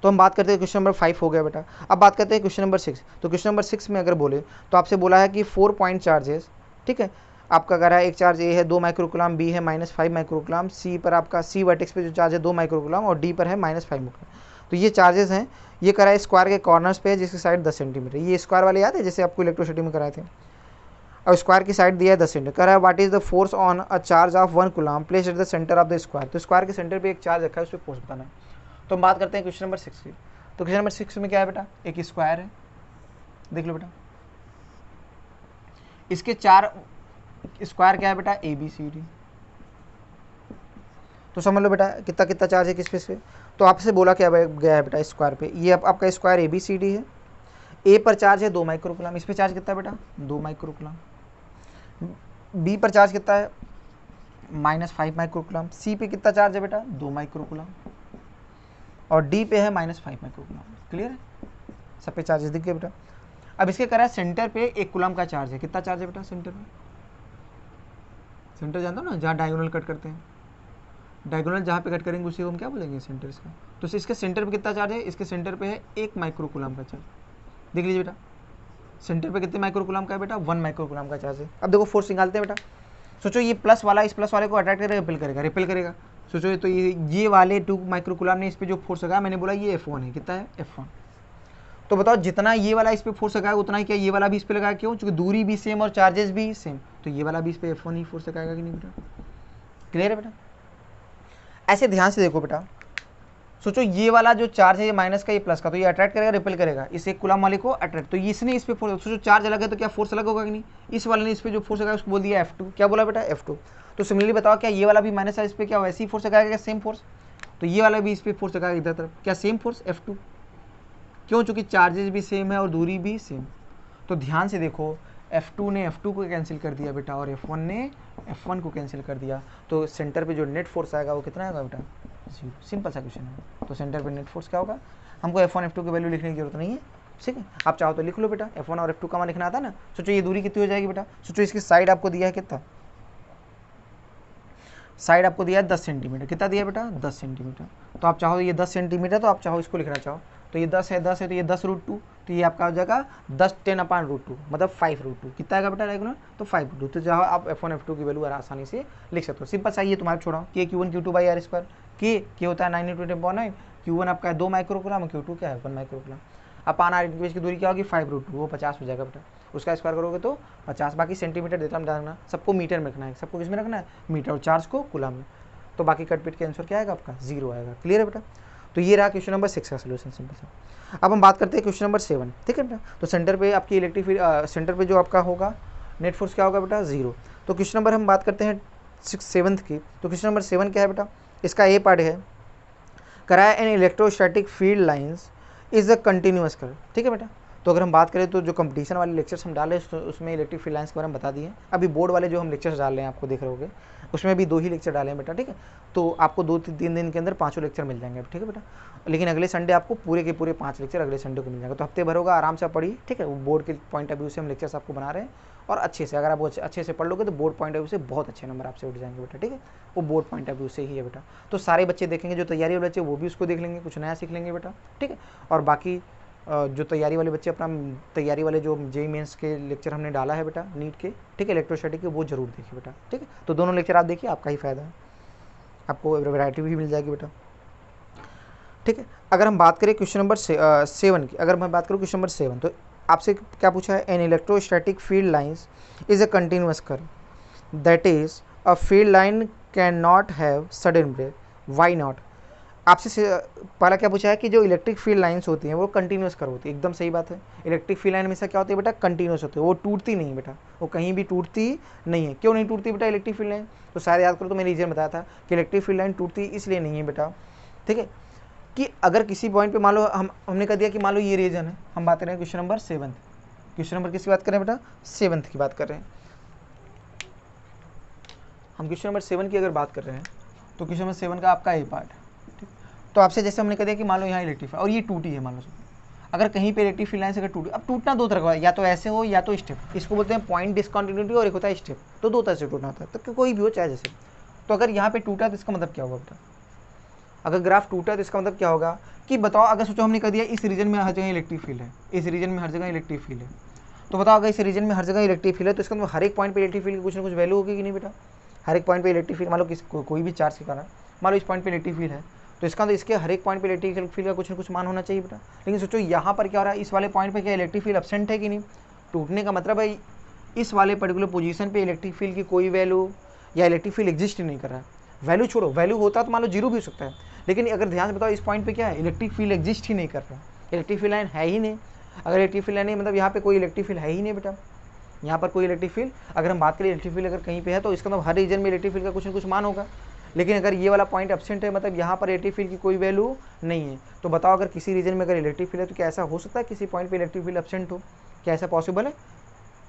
तो हम बात करते हैं क्वेश्चन नंबर 5 हो गया बेटा। अब बात करते हैं क्वेश्चन नंबर 6। तो क्वेश्चन नंबर 6 में अगर बोले तो आपसे बोला है कि 4 पॉइंट चार्जेस ठीक है। आपका कह रहा है एक चार्ज ए है 2 माइक्रोकुलाम, बी है -5 माइक्रोकुलाम, सी पर आपका सी वर्टेक्स पे जो चार्ज है 2 माइक्रोकुलाम और डी पर है -5 माइक्रोकुलाम। तो ये चार्जेस हैं। ये करा है स्क्वायर के कॉर्नर्स पे है जिसकी साइड 10 सेंटीमीटर। ये स्क्वायर वाले याद है जैसे आपको इलेक्ट्रोसिटी में कराए थे, और स्क्वायर की साइड दिया है 10 सेंटीमीटर। कह रहा है what is the force on a charge of 1 coulomb placed at the centre of the square. तो स्क्वायर के सेंटर पे एक चार्ज रखा है, उस पर फोर्स बताना है। तो हम बात करते हैं क्वेश्चन नंबर 6 की। तो क्वेश्चन नंबर 6 में क्या है बेटा, एक स्क्वायर है, देख लो बेटा। इसके 4 स्क्वायर क्या है बेटा, ABCD। तो समझ लो बेटा कितना कितना चार्ज है किस पे। तो आपसे बोला क्या गया है बेटा स्क्वायर पे, ये आपका स्क्वायर ABCD है। ए पर चार्ज है 2 माइक्रोकुलाम, इस पे चार्ज कितना है बेटा, 2 माइक्रोकुलाम। बी पर चार्ज कितना है, -5 माइक्रोकुलाम। सी पे कितना चार्ज है बेटा, 2 माइक्रोकुलाम। और डी पे है -5 माइक्रोकुलाम। क्लियर है, सब पे चार्जेस दिख गए बेटा। अब इसके करा है सेंटर पे 1 कूलम का चार्ज है। कितना चार्ज है बेटा सेंटर पे, सेंटर जानता हो ना, जहाँ डायगोनल कट करते हैं, डायगोनल जहाँ पे कट करेंगे उसी को हम क्या बोलेंगे, सेंटर इसका। तो इसके सेंटर पे कितना चार्ज है, इसके सेंटर पे है 1 माइक्रोकुलाम का चार्ज। देख लीजिए बेटा सेंटर पे कितने माइक्रोकुलाम का है बेटा, 1 माइक्रोकुलाम का चार्ज है। अब देखो फोर्स निकालते हैं बेटा। सोचो ये प्लस वाला इस प्लस वाले को अट्रैक्ट करेगा, रिपेल करेगा। सोचो तो ये वाले 2 माइक्रोकुलाम ने इस पे जो फोर्स लगाया, मैंने बोला ये F1 है, कितना है F1। तो बताओ जितना ये वाला इस पे फोर्स लगाएगा उतना ही क्या ये वाला भी इस पे लगाएगा, क्यों, क्योंकि दूरी भी सेम और चार्जेस भी सेम। तो ये वाला भी इस पे F1 ही फोर्स लगाएगा कि नहीं बेटा। क्लियर है बेटा। ऐसे ध्यान से देखो बेटा, सोचो ये वाला जो चार्ज है ये माइनस का ये प्लस का, तो ये अट्रैक्ट करेगा रिपेल करेगा, इस एक कूलम वाले को अट्रैक्ट। तो इसने इस पे फोर्स, सोचो चार्ज अलग है तो क्या फोर्स अलग होगा कि नहीं। इस वाले ने इस पे जो फोर्स लगाया उसको बोल दिया F2। क्या बोला बेटा, F2। तो सिमिलरली बताओ क्या ये वाला भी माइनस है, इस पे क्या वैसे ही फोर्स लगाएगा क्या, सेम फोर्स। तो ये वाला भी इस पे फोर्स लगाएगा इधर तरफ, क्या सेम फोर्स F2। क्यों, चूंकि चार्जेस भी सेम है और दूरी भी सेम। तो ध्यान से देखो F2 ने F2 को कैंसिल कर दिया बेटा और F1 ने F1 को कैंसिल कर दिया। तो सेंटर पे जो नेट फोर्स आएगा वो कितना आएगा बेटा, 0। सिंपल सा क्वेश्चन है। तो सेंटर पे नेट फोर्स क्या होगा, हमको F1 F2 की वैल्यू लिखने की जरूरत नहीं है, ठीक है। आप चाहो तो लिख लो बेटा, F1 और F2 का मान लिखना आता है ना। सोचो ये दूरी कितनी हो जाएगी बेटा, सोचो इसकी साइड आपको दिया है कितना, साइड आपको दिया है 10 सेंटीमीटर। कितना दिया बेटा, 10 सेंटीमीटर। तो आप चाहो ये 10 सेंटीमीटर, तो आप चाहो इसको लिखना चाहो तो ये 10 है तो ये 10√2, तो ये आपका हो जाएगा 10/10/√2 मतलब 5√2। कितना आएगा बेटा रेगुलर, तो 5√2। तो जहाँ आप F1 F2 की वैल्यू आसानी से लिख सकते हो। सिंपल सा ये तुम्हारा छोड़ा कि Q1 Q2/r²। के होता है 9 × 10⁹, Q1 आपका है 2 माइक्रोकुलाम, Q2 क्या है 1 माइक्रोकुलाम। अपन आर के बीच की दूरी क्या होगी 5√2, वो 50 हो जाएगा बेटा। उसका स्क्वायर करोगे तो 50। बाकी सेंटीमीटर देता हम जानना, सबको मीटर में रखना है, सबको किस में रखना है, मीटर, और चार्ज को कूलम में। तो बाकी कट पिट के आंसर क्या आएगा आपका, 0 आएगा। क्लियर है बेटा। तो ये रहा क्वेश्चन नंबर 6 का सोल्यूशन, सिंपल सा। अब हम बात करते हैं क्वेश्चन नंबर 7, ठीक है बेटा। तो सेंटर पे आपकी इलेक्ट्रिक सेंटर पे जो आपका होगा नेट फोर्स क्या होगा बेटा, 0। तो क्वेश्चन नंबर हम बात करते हैं 7th की। तो क्वेश्चन नंबर 7 क्या है बेटा, इसका ए पार्ट है, कराया an electrostatic field lines is a continuous curve, ठीक है बेटा। तो अगर हम बात करें तो जो कंपटीशन वाले लेक्चर्स हम डाले उसमें इलेक्ट्रिक फील्ड लाइंस के बारे में बता दिए। अभी बोर्ड वाले जो हम लेक्चर्स डाल रहे हैं आपको देख रहे होगे, उसमें भी 2 ही लेक्चर डाले हैं बेटा, ठीक है। तो आपको 2-3 दिन के अंदर 5 लेक्चर मिल जाएंगे, ठीक है बेटा। लेकिन अगले संडे आपको पूरे के पूरे 5 लेक्चर अगले संडे को मिल जाएगा। तो हफ्ते भर होगा, आराम से पढ़िए, ठीक है। वो बोर्ड के पॉइंट ऑफ व्यू से हम लेक्चर्स आपको बना रहे हैं, और अच्छे से अगर आप अच्छे से पढ़ लोगे तो बोर्ड पॉइंट ऑफ व्यू से बहुत अच्छे नंबर आपसे उठ जाएंगे बेटा, ठीक है। वो बोर्ड पॉइंट ऑफ व्यू से ही है बेटा। तो सारे बच्चे देखेंगे, जो तैयारी वाले बच्चे वो भी उसको देख लेंगे, कुछ नया सीख लेंगे बेटा, ठीक है। और बाकी जो तैयारी वाले बच्चे अपना तैयारी वाले जो जेईई मेंस के लेक्चर हमने डाला है बेटा नीट के, ठीक है, इलेक्ट्रोस्टैटिक के, वो जरूर देखिए बेटा, ठीक है। तो दोनों लेक्चर आप देखिए, आपका ही फायदा है, आपको वैरायटी भी मिल जाएगी बेटा, ठीक है। अगर हम बात करें क्वेश्चन नंबर 7 की, अगर मैं बात करूँ क्वेश्चन नंबर 7, तो आपसे क्या पूछा है, an electrostatic field lines is a continuous curve that is a field line can not have sudden break, why not. आपसे पहला क्या पूछा है कि जो इलेक्ट्रिक फील्ड लाइंस होती हैं वो कंटिन्यूअस कर्व होती है। एकदम सही बात है, इलेक्ट्रिक फील्ड लाइन हमेशा क्या होती है बेटा, कंटिन्यूअस होती है, वो टूटती नहीं बेटा, वो कहीं भी टूटती नहीं है। क्यों नहीं टूटती बेटा इलेक्ट्रिक फील्ड लाइन, तो शायद याद करो तो मैंने रीजन बताया था कि इलेक्ट्रिक फील्ड लाइन टूटती इसलिए नहीं है बेटा, ठीक है, कि अगर किसी पॉइंट पे मान लो हमने कह दिया कि मान लो ये रीजन है, हम बात कर रहे हैं क्वेश्चन नंबर 7, क्वेश्चन नंबर किसकी बात कर रहे हैं बेटा, 7th की बात कर रहे हैं हम। क्वेश्चन नंबर 7 की अगर बात कर रहे हैं तो क्वेश्चन नंबर 7 का आपका ए पार्ट, ठीक। तो आपसे जैसे हमने कह दिया कि मान लो यहाँ इलेक्ट्रिक और ये टूटी है, मान लो अगर कहीं पे इलेक्ट्रिक फील्ड लाइन से अगर टूटी, अब टूटना 2 तरह का है, या तो ऐसे हो या तो स्टेप, इसको बोलते हैं पॉइंट डिसकंटिन्यूटी, और एक होता है स्टेप। तो 2 तरह से टूटना होता है, तो कोई भी हो चाहे जैसे। तो अगर यहाँ पे टूटा तो इसका मतलब क्या होगा बेटा, अगर ग्राफ टूटा तो इसका मतलब क्या होगा कि बताओ, अगर सोचो हमने कह दिया इस रीजन में हर जगह इलेक्ट्रिक फील्ड है, इस रीजन में हर जगह इलेक्ट्रिक फील्ड है, तो बताओ अगर इस रीजन में हर जगह इलेक्ट्रिक फील्ड है तो इसका मतलब हर एक पॉइंट पे इलेक्ट्रिक फील्ड की कुछ ना कुछ वैल्यू होगी कि नहीं बेटा। हर एक पॉइंट पे इलेक्ट्रिक फील्ड, मान लो कोई भी चार्ज के कारण मान लो इस पॉइंट पे इलेक्ट्रिक फील्ड है तो इसका तो इसके हर एक पॉइंट पे इलेक्ट्रिक फील्ड का कुछ ना कुछ मान होना चाहिए बेटा। लेकिन सोचो यहाँ पर क्या हो रहा है, इस वाले पॉइंट पे क्या इलेक्ट्रिक फील्ड एब्सेंट है कि नहीं। टूटने का मतलब है इस वाले पर्टिकुलर पोजीशन पे इलेक्ट्रिक फील्ड की कोई वैल्यू या इलेक्ट्रिक फील्ड एग्जिस्ट ही नहीं कर रहा है। वैल्यू छोड़ो, वैल्यू होता तो मान लो जीरो भी हो सकता है, लेकिन अगर ध्यान से बताओ इस पॉइंट पे क्या है, इलेक्ट्रिक फील्ड एग्जिस्ट ही नहीं कर रहा है, इलेक्ट्रिक फील्ड लाइन है ही नहीं। अगर इलेक्ट्रिक फील्ड लाइन नहीं मतलब यहाँ पे कोई इलेक्ट्रिक फील्ड है ही नहीं बेटा, यहाँ पर कोई इलेक्ट्रिक फील्ड, अगर हम बात करें इलेक्ट्रिक फील्ड अगर कहीं पे है तो इसका मतलब हर रीजन में इलेक्ट्रिक फील्ड का कुछ ना कुछ मान होगा। लेकिन अगर ये वाला पॉइंट एब्सेंट है मतलब यहाँ पर इलेक्ट्रिक फील्ड की कोई वैल्यू नहीं है। तो बताओ अगर किसी रीजन में अगर इलेक्ट्रिक फील्ड है तो क्या ऐसा हो सकता है किसी पॉइंट पे इलेक्ट्रिक फील्ड एब्सेंट हो, क्या ऐसा पॉसिबल है?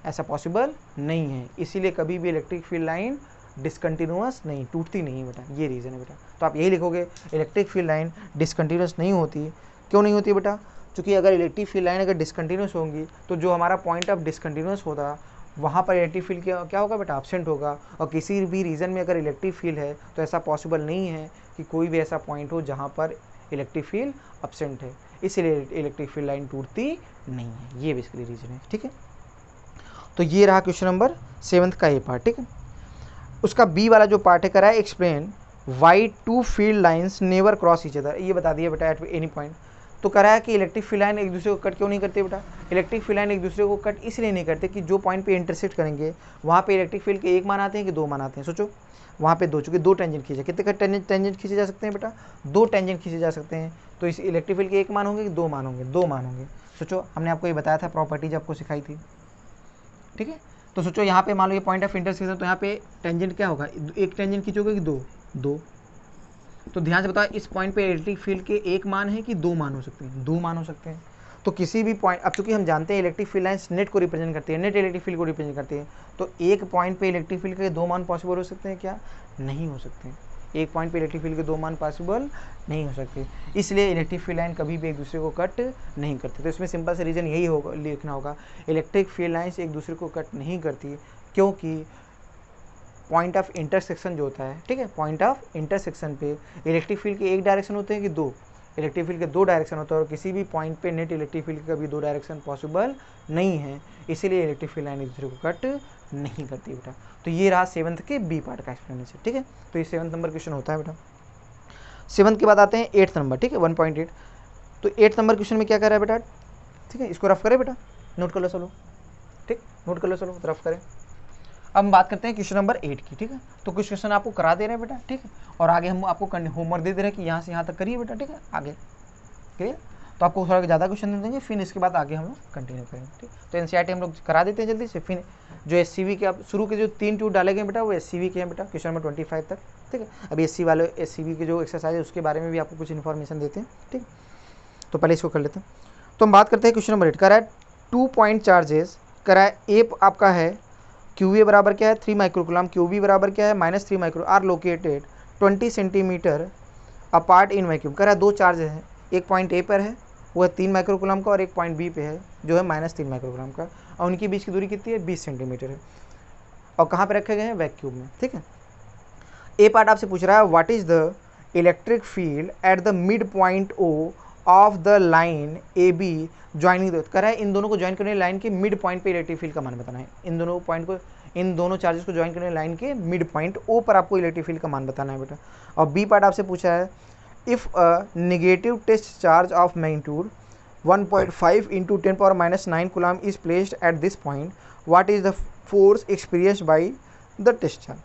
ऐसा पॉसिबल नहीं है। इसीलिए कभी भी इलेक्ट्रिक फील्ड लाइन डिसकंटिन्यूअस नहीं, टूटती नहीं बेटा, ये रीज़न है बेटा। तो आप यही लिखोगे इलेक्ट्रिक फील्ड लाइन डिसकंटिन्यूअस नहीं होती। क्यों नहीं होती बेटा? क्योंकि अगर इलेक्ट्रिक फील्ड लाइन अगर डिसकंटिन्यूअस होंगी तो जो हमारा पॉइंट ऑफ डिसकंटिन्यूअस होता वहाँ पर इलेक्ट्रिक फील्ड क्या होगा बेटा, एब्सेंट होगा। और किसी भी रीजन में अगर इलेक्ट्रिक फील्ड है तो ऐसा पॉसिबल नहीं है कि कोई भी ऐसा पॉइंट हो जहाँ पर इलेक्ट्रिक फील्ड एब्सेंट है, इसलिए इलेक्ट्रिक फील्ड लाइन टूटती नहीं है। ये बेसिकली रीजन है, ठीक है। तो ये रहा क्वेश्चन नंबर 7 का ये पार्ट, ठीक है। उसका बी वाला जो पार्ट है करा है explain why two field lines never cross each other, ये बता दिया बेटा एट एनी पॉइंट। तो करा है कि इलेक्ट्रिक फील्ड लाइन एक दूसरे को कट क्यों नहीं करते बेटा। इलेक्ट्रिक फील्ड लाइन एक दूसरे को कट इसलिए नहीं करते कि जो पॉइंट पे इंटरसेक्ट करेंगे वहाँ पे इलेक्ट्रिक फील्ड के एक मान आते हैं कि दो मान आते हैं। सोचो वहाँ पे दो, चूँकि दो टेंजेंट खींचे, कितने का टेंजेंट खींचे जा सकते हैं बेटा, दो टेंजेंट खींचे जा सकते हैं। तो इस इलेक्ट्रिक फील्ड के एक मान होंगे कि दो मान होंगे, दो मान होंगे। सोचो हमने आपको ये बताया था, प्रॉपर्टीज आपको सिखाई थी, ठीक है। तो सोचो यहाँ पे मान लो ये पॉइंट ऑफ इंटरसेक्शन, तो यहाँ पे टेंजेंट क्या होगा, एक टेंजेंट खींचोगे कि दो, दो। तो ध्यान से बताओ इस पॉइंट पे इलेक्ट्रिक फील्ड के एक मान है कि दो मान हो सकते हैं, दो मान हो सकते हैं। तो किसी भी पॉइंट, अब चूंकि हम जानते हैं इलेक्ट्रिक फील्ड लाइन्स नेट को रिप्रेजेंट करती है, नेट इलेक्ट्रिक फील्ड को रिप्रेजेंट करती है, तो एक पॉइंट पे इलेक्ट्रिक फील्ड के दो मान पॉसिबल हो सकते हैं क्या? नहीं हो सकते। एक पॉइंट पे इलेक्ट्रिक फील्ड के दो मान पॉसिबल नहीं हो सकते, इसलिए इलेक्ट्रिक फील्ड लाइन कभी भी एक दूसरे को कट नहीं करती। तो इसमें सिंपल से रीजन यही होगा, लिखना होगा इलेक्ट्रिक फील्ड लाइन्स एक दूसरे को कट नहीं करती क्योंकि पॉइंट ऑफ इंटरसेक्शन जो होता है, ठीक है, पॉइंट ऑफ इंटरसेक्शन पे इलेक्ट्रिक फील्ड के एक डायरेक्शन होते हैं कि दो, इलेक्ट्रिक फील्ड के दो डायरेक्शन होते हैं और किसी भी पॉइंट पे नेट इलेक्ट्रिक फील्ड का भी दो डायरेक्शन पॉसिबल नहीं है, इसीलिए इलेक्ट्रिक फील्ड लाइन एक दूसरे को कट नहीं करती बेटा। तो ये रहा 7th के बी पार्ट का एक्सप्लेनेशन, ठीक है। तो ये 7 नंबर क्वेश्चन होता है बेटा। 7th के बाद आते हैं 8th नंबर, ठीक है, 1.8। तो 8th नंबर क्वेश्चन में क्या कर रहा है बेटा, ठीक है, इसको रफ करें बेटा, नोट कर लो चलो, ठीक, नोट कर लो चलो, रफ करें। अब हम बात करते हैं क्वेश्चन नंबर 8 की, ठीक है। तो कुछ क्वेश्चन आपको करा दे रहे हैं बेटा, ठीक है, और आगे हम आपको होमवर्क दे रहे हैं कि यहाँ से यहाँ तक करिए बेटा, ठीक है, आगे क्लियर। तो आपको थोड़ा ज़्यादा क्वेश्चन दे देंगे, फिर इसके बाद आगे हम लोग कंटिन्यू करेंगे, ठीक। तो एनसीईआरटी हम लोग करा देते हैं जल्दी से। फिर जो एससीवी के आप शुरू के जो 3 टूर डाले गए बेटा वो एससीवी के हैं बेटा, क्वेश्चन नंबर 25 तक, ठीक है। अभी एससीवी के जो एक्सरसाइज है उसके बारे में भी आपको कुछ इन्फॉर्मेशन देते हैं, ठीक। तो पहले इसको कर लेते हैं। तो हम बात करते हैं क्वेश्चन नंबर 8, करा है 2 पॉइंट चार्जेस, करा है ए आपका है क्यूए बराबर क्या है 3 माइक्रोकुलम, क्यूबी बराबर क्या है -3 micro, are located 20 centimetre apart in vacuum. कह रहा है दो चार्ज हैं, एक पॉइंट ए पर है वो है 3 माइक्रोकुलम का और एक पॉइंट बी पे है जो है -3 माइक्रोकुलम का, और उनके बीच की दूरी कितनी है 20 सेंटीमीटर है, और कहाँ पे रखे गए हैं वैक्यूम में, ठीक है। ए पार्ट आपसे पूछ रहा है what is the electric field at the mid point O of the line A B joining the, कह रहा है इन दोनों को ज्वाइन करने लाइन के मिड पॉइंट पे इलेक्ट्रिक फील्ड का मान बताना है। इन दोनों पॉइंट को, इन दोनों चार्जेस को ज्वाइन करने लाइन के मिड पॉइंट ओ पर आपको इलेक्ट्रिक फील्ड का मान बताना है बेटा। और बी पार्ट आपसे पूछा है if a negative test charge of magnitude 1.5 into 10⁻⁹ coulomb is placed at this point, what is the force experienced by the test charge.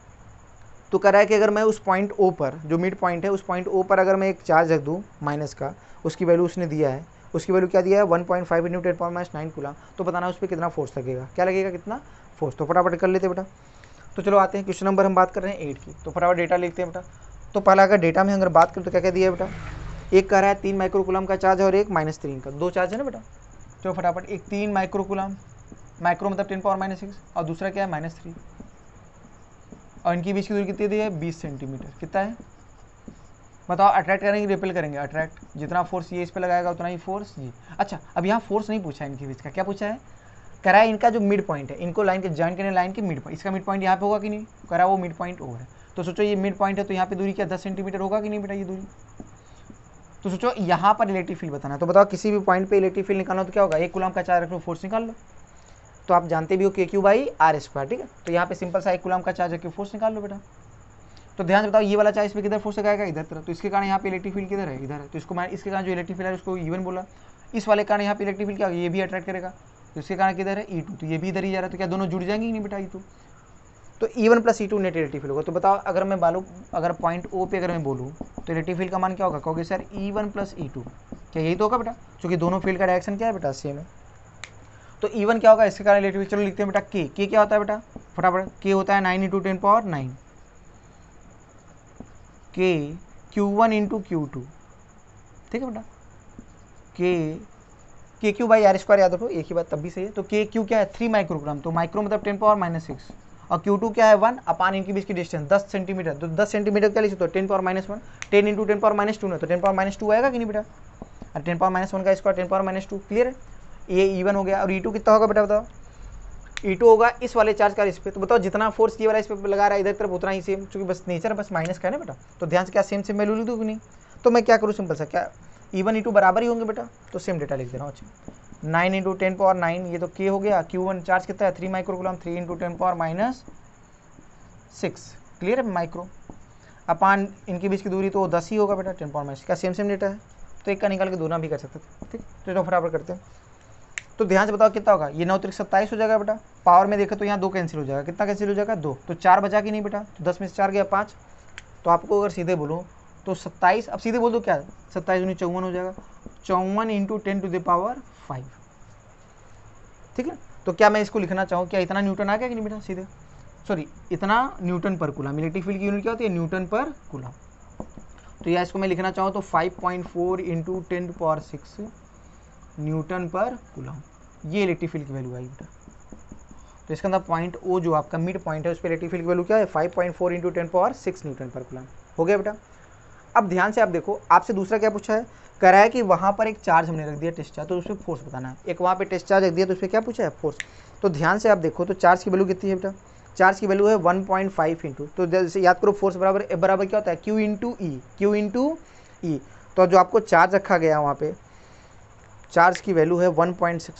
तो कह रहा है कि अगर मैं उस पॉइंट ओ पर, जो मिड पॉइंट है उस पॉइंट ओ पर अगर मैं एक चार्ज रख दूँ माइनस का, उसकी वैल्यू उसने दिया है, उसकी वैल्यू क्या दिया है 1.5 into 10⁻⁹ कूलम, तो बताना उस पर कितना फोर्स लगेगा, क्या लगेगा, कितना फोर्स। तो फटाफट कर लेते बेटा। तो चलो आते हैं क्वेश्चन नंबर हम बात कर रहे हैं 8 की, तो फटाफट डेटा लिखते हैं बेटा। तो पहला अगर डेटा में अगर बात करें तो क्या क्या दिया है बेटा, एक कह रहा है 3 माइक्रोकुलम का चार्ज है और एक -3 का, दो चार्ज है ना बेटा। तो फटाफट एक 3 माइक्रोकुलम, माइक्रो मतलब 10⁻⁻⁶, और दूसरा क्या है -3, और इनकी बीच की दूरी कितनी दी है 20 सेंटीमीटर, कितना है बताओ। अट्रैक्ट करेंगे रिपेल करेंगे, अट्रैक्ट, जितना फोर्स ये इस पर लगाएगा उतना ही फोर्स ये। अच्छा अब यहाँ फोर्स नहीं पूछा है इनके बीच का, क्या पूछा है, कह रहा है इनका जो मिड पॉइंट है, इनको लाइन के ज्वाइन करने लाइन के मिड पॉइंट, इसका मिड पॉइंट यहाँ पे होगा कि नहीं, कह रहा है वो मिड पॉइंट ओ है। तो सोचो ये मिड पॉइंट है तो यहाँ पे दूरी क्या 10 सेंटीमीटर होगा कि नहीं बेटा ये दूरी। तो सोचो यहाँ पर इलेक्ट्रिक फील्ड बताना है, तो बताओ किसी भी पॉइंट पे इलेक्ट्रिक फील्ड निकालना तो क्या होगा, एक कूलम का चार्ज रख लो फोर्स निकाल लो, तो आप जानते भी हो के क्यू बाई आर स्क्वायर, ठीक है। तो यहाँ पे सिंपल सा 1 कूलम का चार्ज है, क्यों फोर्स निकाल लो बेटा। तो ध्यान से बताओ ये वाला चार्ज इस पे किधर फोर्स लगाएगा, इधर तरफ, तो इसके कारण यहाँ पे इलेक्ट्रिक फील्ड किधर है, इधर है। तो इसको इसके कारण जो इलेक्ट्रिक फील्ड है उसको E1 बोला, इस वाले कारण यहाँ पे इलेक्ट्रिक फील्ड क्या ये भी अट्रैक्ट करेगा, तो इसके कारण किधर है E2, तो ये भी इधर ही जा रहा है, तो क्या दोनों जुड़ जाएंगे नहीं बेटा E2, तो E1 plus E2 net electric field होगा। तो बताओ अगर मैं अगर पॉइंट O पे अगर मैं बोलूँ तो इलेक्ट्रिक फील्ड का मान क्या होगा, कहोगे सर E1 प्लस E2, क्या यही तो होगा बेटा, क्योंकि दोनों फील्ड का डायरेक्शन क्या है बेटा, सेम है। तो E1 क्या होगा, इसके कारण इलेक्ट्रिक फील्ड, चलो लिखते हैं बेटा के क्या होता है बेटा फटाफट, के होता है 9 × 10⁻9 के Q1 × Q2, ठीक है बेटा, के क्यू बाई आर स्क्वायर याद रखो, एक ही बात तब भी सही है। तो के क्यू क्या है 3 माइक्रोग्राम, तो माइक्रो मतलब 10⁻⁻6, और Q2 क्या है 1 अपान इनके बीच की डिस्टेंस 10 सेंटीमीटर, तो 10 सेंटीमीटर क्या लिख सकते हो 10⁻⁻1, 10 × 10⁻2 ना, तो 10⁻2 आएगा कि नहीं बेटा, और 10⁻1 का स्क्वायर 10⁻2, क्लियर है। ये E1 हो गया, और E2 कितना होगा बेटा बताओ, E2 होगा इस वाले चार्ज का इस पे, तो बताओ जितना फोर्स ये वाला इस पे लगा रहा है इधर तरफ उतना ही सेम, क्योंकि बस नेचर बस माइनस का है ना बेटा, तो ध्यान से क्या सेम सेम वैल्यू लिख दूँ कि नहीं, तो मैं क्या करूँ सिंपल सा, क्या E1 E2 बराबर ही होंगे बेटा, तो सेम डेटा लिख दे रहा हूँ। अच्छा 9 × 10⁻9 ये तो के हो गया, Q1 चार्ज कितना है 3 माइक्रोग्राम, 3 × 10⁻6, क्लियर है माइक्रो, अपान इनके बीच की दूरी तो 10 ही होगा बेटा 10⁻6, क्या सेम सेम डेटा है, तो एक का निकाल के दोनों भी कर सकते थे, ठीक। तो फटाफट करते हैं, तो ध्यान से बताओ कितना होगा, ये 9 × 27 हो जाएगा बेटा, पावर में देखें तो यहाँ 2 कैंसिल हो जाएगा, कितना कैंसिल हो जाएगा 2, तो 4 बचा कि नहीं बेटा, तो 10 में से 4 गया 5, तो आपको अगर सीधे बोलूँ तो 27, अब सीधे बोल दो क्या 27 × 54 हो जाएगा, 54 × 10⁵, ठीक है। तो क्या मैं इसको लिखना चाहूँ, क्या इतना न्यूटन आ गया कि नहीं बेटा, सीधे सॉरी इतना न्यूटन पर कूलम, इलेक्ट्रिक फील्ड की यूनिट क्या होती है न्यूटन पर कूलम, तो या इसको मैं लिखना चाहूँ तो 5.4 × 10⁻6 न्यूटन पर कूलम, ये इलेक्ट्रिक फील्ड की वैल्यू आई बेटा। तो इसके अंदर पॉइंट ओ जो आपका मिड पॉइंट है उस पर इलेक्ट्रिक फील्ड की वैल्यू क्या है 5.4 × 10⁻6 न्यूटन पर कूलम, हो गया बेटा। अब ध्यान से आप देखो, आपसे दूसरा क्या पूछा है, कह रहा है कि वहाँ पर एक चार्ज हमने रख दिया टेस्ट चार्ज, तो उस पर फोर्स बताना है, एक वहाँ पे टेस्ट चार्ज रख दिया तो उस पर क्या पूछा है फोर्स। तो ध्यान से आप देखो तो चार्ज की वैल्यू कितनी है बेटा, चार्ज की वैल्यू है 1.5 इंटू, तो जैसे याद करो फोर्स बराबर क्या होता है Q × E, तो जो आपको चार्ज रखा गया वहाँ पे चार्ज की वैल्यू है 1.6,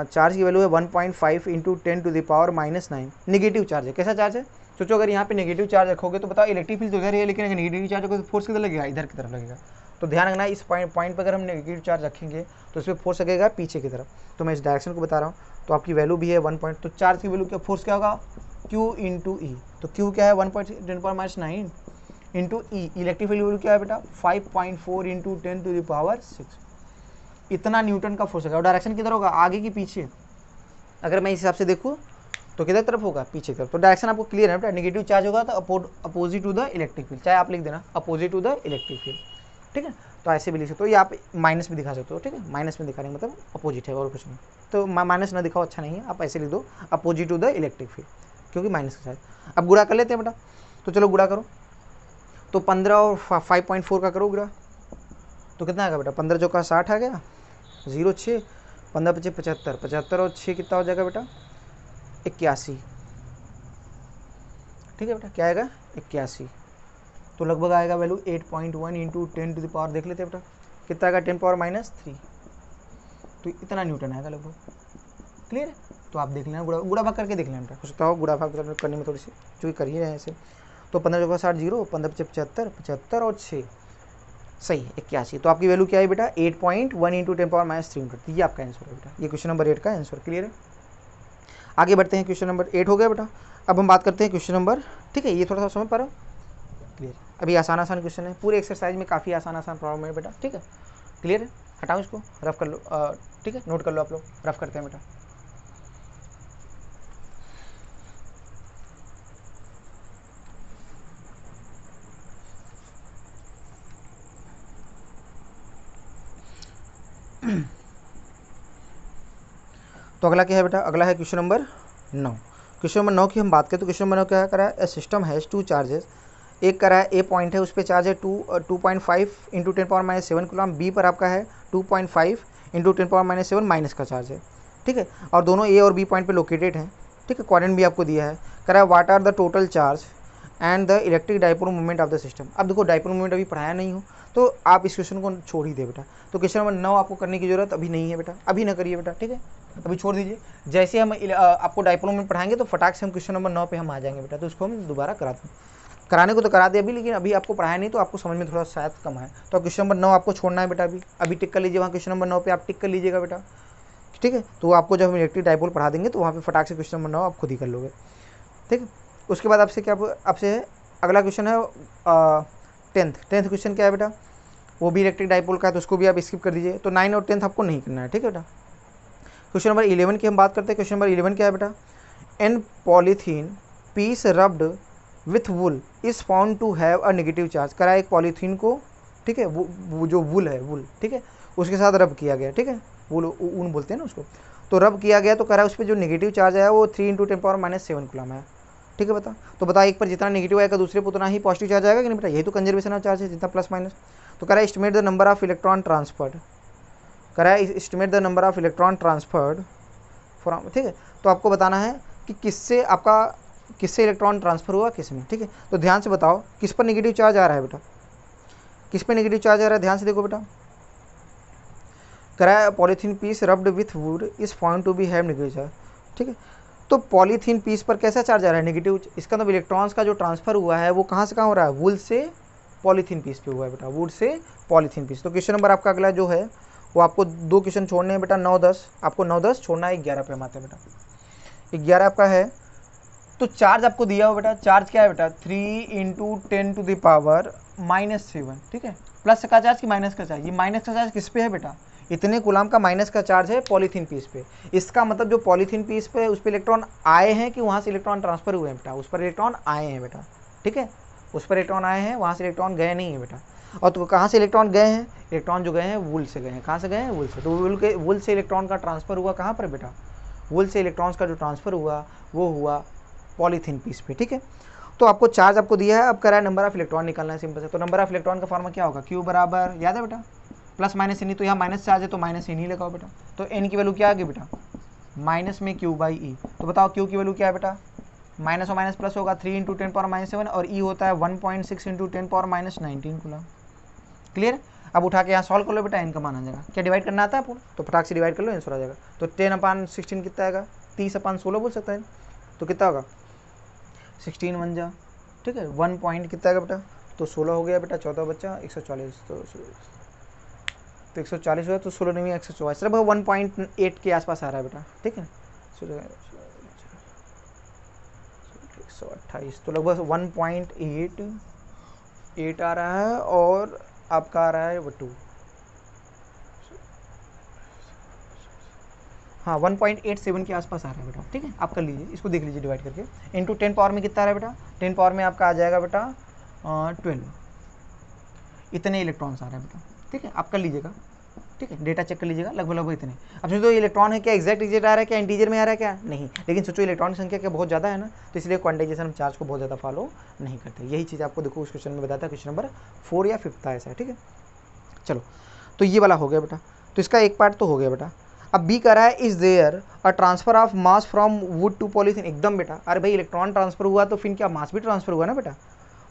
चार्ज की वैल्यू है 1.5 × 10⁻⁻9, नेगेटिव चार्ज है, कैसा चार्ज है, सोचो अगर यहाँ पे नेगेटिव चार्ज रखोगे तो बताओ इलेक्ट्रिक फील्ड तो इधर है, लेकिन अगर नेगेटिव चार्ज रखोगे तो फोर्स किधर लगेगा, इधर की तरफ लगेगा। तो ध्यान रखना इस पॉइंट पर अगर हम नेगेटिव चार्ज रखेंगे तो इस पर फोर्स लगेगा पीछे की तरफ, तो मैं इस डायरेक्शन को बता रहा हूँ। तो आपकी वैल्यू भी है 1 पॉइंट, तो चार्ज की वैल्यू क्या फोर्स क्या होगा Q × E, तो Q क्या है 1.10⁻9 into E, electric field value क्या है बेटा 5.4 × 10⁻6, इतना न्यूटन का फोर्स है। और डायरेक्शन किधर होगा आगे की पीछे, अगर मैं इस हिसाब से देखूँ तो किधर तरफ होगा पीछे तरफ, तो डायरेक्शन आपको क्लियर है बेटा, नेगेटिव चार्ज होगा तो opposite to the electric field, चाहे आप लिख देना opposite to the electric field, ठीक है। तो ऐसे भी लिख सकते हो, या आप माइनस भी दिखा सकते हो, ठीक है, माइनस में दिखाने मतलब अपोजिट है और कुछ नहीं, तो माइनस ना दिखाओ अच्छा नहीं है, आप ऐसे लिख दो opposite to the electric field, क्योंकि माइनस का चार्ज। अब गुणा कर लेते हैं बेटा, तो चलो गुणा करो, तो 15 और 5.4 का करो गुणा, तो कितना आएगा बेटा 15 चौका 60 आ गया, 0 6, 15 × 5 = 75, 75 और 6 कितना हो जाएगा बेटा 81, ठीक है बेटा, क्या आएगा 81, तो लगभग आएगा वैल्यू 8.1 × 10⁻, देख लेते हैं बेटा कितना आएगा 10⁻3, तो इतना न्यूटन आएगा लगभग, क्लियर है। तो आप देख लेना गुणा भाग करके देख लेना बेटा, हो सकता हो गुणा भाग करने में थोड़ी सी चूँकि कर ही रहे हैं ऐसे, तो 15 चौका 60 0, 15 × 5 = 75, 75 और 6 सही 81, तो आपकी वैल्यू क्या है बेटा 8.1 × 10⁻3 मीटर, ये आपका आंसर है बेटा, ये क्वेश्चन नंबर 8 का आंसर, क्लियर है। आगे बढ़ते हैं, क्वेश्चन नंबर 8 हो गया बेटा। अब हम बात करते हैं क्वेश्चन नंबर, ठीक है, ये थोड़ा सा समझ पा रहे हो, क्लियर। अभी आसान क्वेश्चन है, पूरे एक्सरसाइज में काफ़ी आसान प्रॉब्लम है बेटा, ठीक है, क्लियर है। हटाओ इसको, रफ कर लो, ठीक है, नोट कर लो आप लोग, रफ करते हैं बेटा। तो अगला क्या है बेटा, अगला है क्वेश्चन नंबर 9। क्वेश्चन नंबर 9 की हम बात करें तो क्वेश्चन नंबर 9 क्या करा है, ए सिस्टम हैज़ 2 चार्जेस, एक करा है ए पॉइंट है उस पर चार्ज है 2.5 × 10⁻7 कूलम, बी पर आपका है 2.5 × 10⁻7 माइनस का चार्ज है, ठीक है, और दोनों ए और बी पॉइंट पे लोकेटेड हैं, ठीक है, कोऑर्डिनेट भी आपको दिया है। करा है what are the total charge and the electric dipole moment of the system. अब देखो डाइपोल मोमेंट अभी पढ़ाया नहीं हो तो आप इस क्वेश्चन को छोड़ ही दे बेटा। तो क्वेश्चन नंबर 9 आपको करने की जरूरत अभी नहीं है बेटा, अभी ना करिए बेटा, ठीक है, अभी छोड़ दीजिए। जैसे हम आपको डाइपोल मोमेंट पढ़ाएंगे तो फटाक से हम क्वेश्चन नंबर 9 पे हम आ जाएंगे बेटा, तो उसको हम दोबारा कराने को तो करा दे अभी, लेकिन अभी आपको पढ़ाया नहीं तो आपको समझ में थोड़ा शायद कम है। तो क्वेश्चन नंबर 9 आपको छोड़ना है बेटा, अभी टिक कर लीजिए, वहाँ क्वेश्चन नंबर 9 पे आप टिक कर लीजिएगा बेटा, ठीक है। तो आपको जब हम इलेक्ट्रिक डाइपोल पढ़ा देंगे तो वहाँ पे फटाक से क्वेश्चन नंबर 9 आप खुद ही कर लोगे, ठीक है। उसके बाद आपसे क्या आपसे अगला क्वेश्चन है टेंथ क्वेश्चन क्या है बेटा, वो भी इलेक्ट्रिक डाइपोल का है, तो उसको भी आप स्किप कर दीजिए। तो 9 और 10 आपको नहीं करना है, ठीक है बेटा। क्वेश्चन नंबर 11 की हम बात करते हैं। क्वेश्चन नंबर 11 क्या है बेटा, an polythene piece rubbed with wool is found to have a negative charge. करा एक पॉलीथीन को, ठीक है, वो जो वुल है, वुल, ठीक है, उसके साथ रब किया गया, ठीक है, वुल ऊन बोलते हैं ना उसको, तो रब किया गया तो करा उस पर जो नेगेटिव चार्ज आया वो 3 × 10⁻⁷ कूलम है, ठीक है बता। तो बता एक पर जितना नेगेटिव आएगा दूसरे पर उतना ही पॉजिटिव चार्ज आएगा कि नहीं बेटा, यही तो कंजर्वेशन ऑफ चार्ज है, जितना प्लस माइनस। तो करा estimate the number of electron transferred, करा estimate the number of electron transferred from, ठीक है। तो आपको बताना है कि किससे इलेक्ट्रॉन ट्रांसफर हुआ किस में, ठीक है। तो ध्यान से बताओ किस पर नेगेटिव चार्ज आ रहा है बेटा, किस पर नेगेटिव चार्ज आ रहा है, ध्यान से देखो बेटा। करा polythene piece rubbed with wood is found to be have negative charge, ठीक है। तो पॉलीथीन पीस पर कैसा चार्ज आ रहा है, नेगेटिव। इसका मतलब इलेक्ट्रॉन्स का जो ट्रांसफर हुआ है वो कहाँ से कहाँ हो रहा है, वुल से पॉलीथीन पीस पे हुआ है बेटा, वुड से पॉलीथीन पीस। तो क्वेश्चन नंबर आपका अगला जो है वो आपको 2 क्वेश्चन छोड़ने हैं बेटा, 9 10, आपको 9 10 छोड़ना है, 11 पे हम आते हैं बेटा। 11 आपका है, तो चार्ज आपको दिया हो बेटा, चार्ज क्या है बेटा, 3 × 10⁻⁷, ठीक है। प्लस का चार्ज कि माइनस का चार्ज, ये माइनस का चार्ज किस पे है बेटा, इतने कूलम का माइनस का चार्ज है पॉलीथीन पीस पे। इसका मतलब जो पॉलीथीन पीस पे उस पर इलेक्ट्रॉन आए हैं कि वहाँ से इलेक्ट्रॉन ट्रांसफर हुए हैं बेटा, उस पर इलेक्ट्रॉन आए हैं बेटा, ठीक है, उस पर इलेक्ट्रॉन आए हैं, वहाँ से इलेक्ट्रॉन गए नहीं है बेटा। और तो कहाँ से इलेक्ट्रॉन गए हैं, इलेक्ट्रॉन जो गए हैं वुल से गए हैं, कहाँ से गए हैं, वुल से। तो वुल से इलेक्ट्रॉन का ट्रांसफर हुआ कहाँ पर बेटा, वुल से इलेक्ट्रॉन्स का जो ट्रांसफर हुआ वो हुआ पॉलीथीन पीस पे, ठीक है। तो आपको चार्ज आपको दिया है, अब करा है नंबर ऑफ इलेक्ट्रॉन निकालना है सिंपल से। तो नंबर ऑफ इलेक्ट्रॉन का फॉर्मूला क्या होगा, क्यू बराबर, याद है बेटा, प्लस माइनस एन, तो यहाँ माइनस चार्ज है तो माइनस एन ही लगाओ बेटा। तो एन की वैल्यू क्या आ गई बेटा, माइनस में क्यू बाई ई। तो बताओ क्यू की वैल्यू क्या है बेटा, माइनस और माइनस प्लस होगा, 3 × 10⁻⁷, और ई होता है 1.6 × 10⁻⁹ कूलम। क्लियर। अब उठा के यहाँ सॉल्व कर लो बेटा, एन का मान आ जाएगा। क्या डिवाइड करना आता है आपको, तो फटाक से डिवाइड कर लो, आंसर आ जाएगा। तो 10/16 कितना आएगा, 30/16 बोल सकता है, तो कितना होगा 16 1 जा, ठीक है, 1 पॉइंट कितना आएगा बेटा, तो 16 हो गया बेटा, 14 बच्चा 140, तो 140 हुआ, तो 16 नहीं 144, सिर्फ 1.8 के आसपास आ रहा है बेटा, ठीक है। 128, तो लगभग 1.8 आ रहा है, और आपका आ रहा है वो 2, हाँ 1.87 के आसपास आ रहा है बेटा, ठीक है। आप कर लीजिए, इसको देख लीजिए डिवाइड करके, इंटू 10 पावर में कितना आ रहा है बेटा, 10 पावर में आपका आ जाएगा बेटा 12, इतने इलेक्ट्रॉन्स आ रहे हैं बेटा, ठीक है। आप कर लीजिएगा, ठीक है, डेटा चेक कर लीजिएगा, लगभग इतने। अब सोचो इलेक्ट्रॉन है क्या एग्जैक्ट आ रहा है, क्या इंटीजर में आ रहा है क्या, नहीं, लेकिन सोचो इलेक्ट्रॉन की संख्या क्या बहुत ज़्यादा है ना, तो इसलिए क्वांटाइजेशन चार्ज को बहुत ज़्यादा फॉलो नहीं करते। यही चीज़ आपको देखो उस क्वेश्चन में बताता है, क्वेश्चन नंबर 4 या 5 था ऐसा है, ठीक है। चलो, तो ये वाला हो गया बेटा, तो इसका एक पार्ट तो हो गया बेटा। अब बी कह रहा है is there a transfer of mass from wood to polythene, एकदम बेटा, अरे भाई इलेक्ट्रॉन ट्रांसफर हुआ तो फिर क्या मास भी ट्रांसफर हुआ ना बेटा,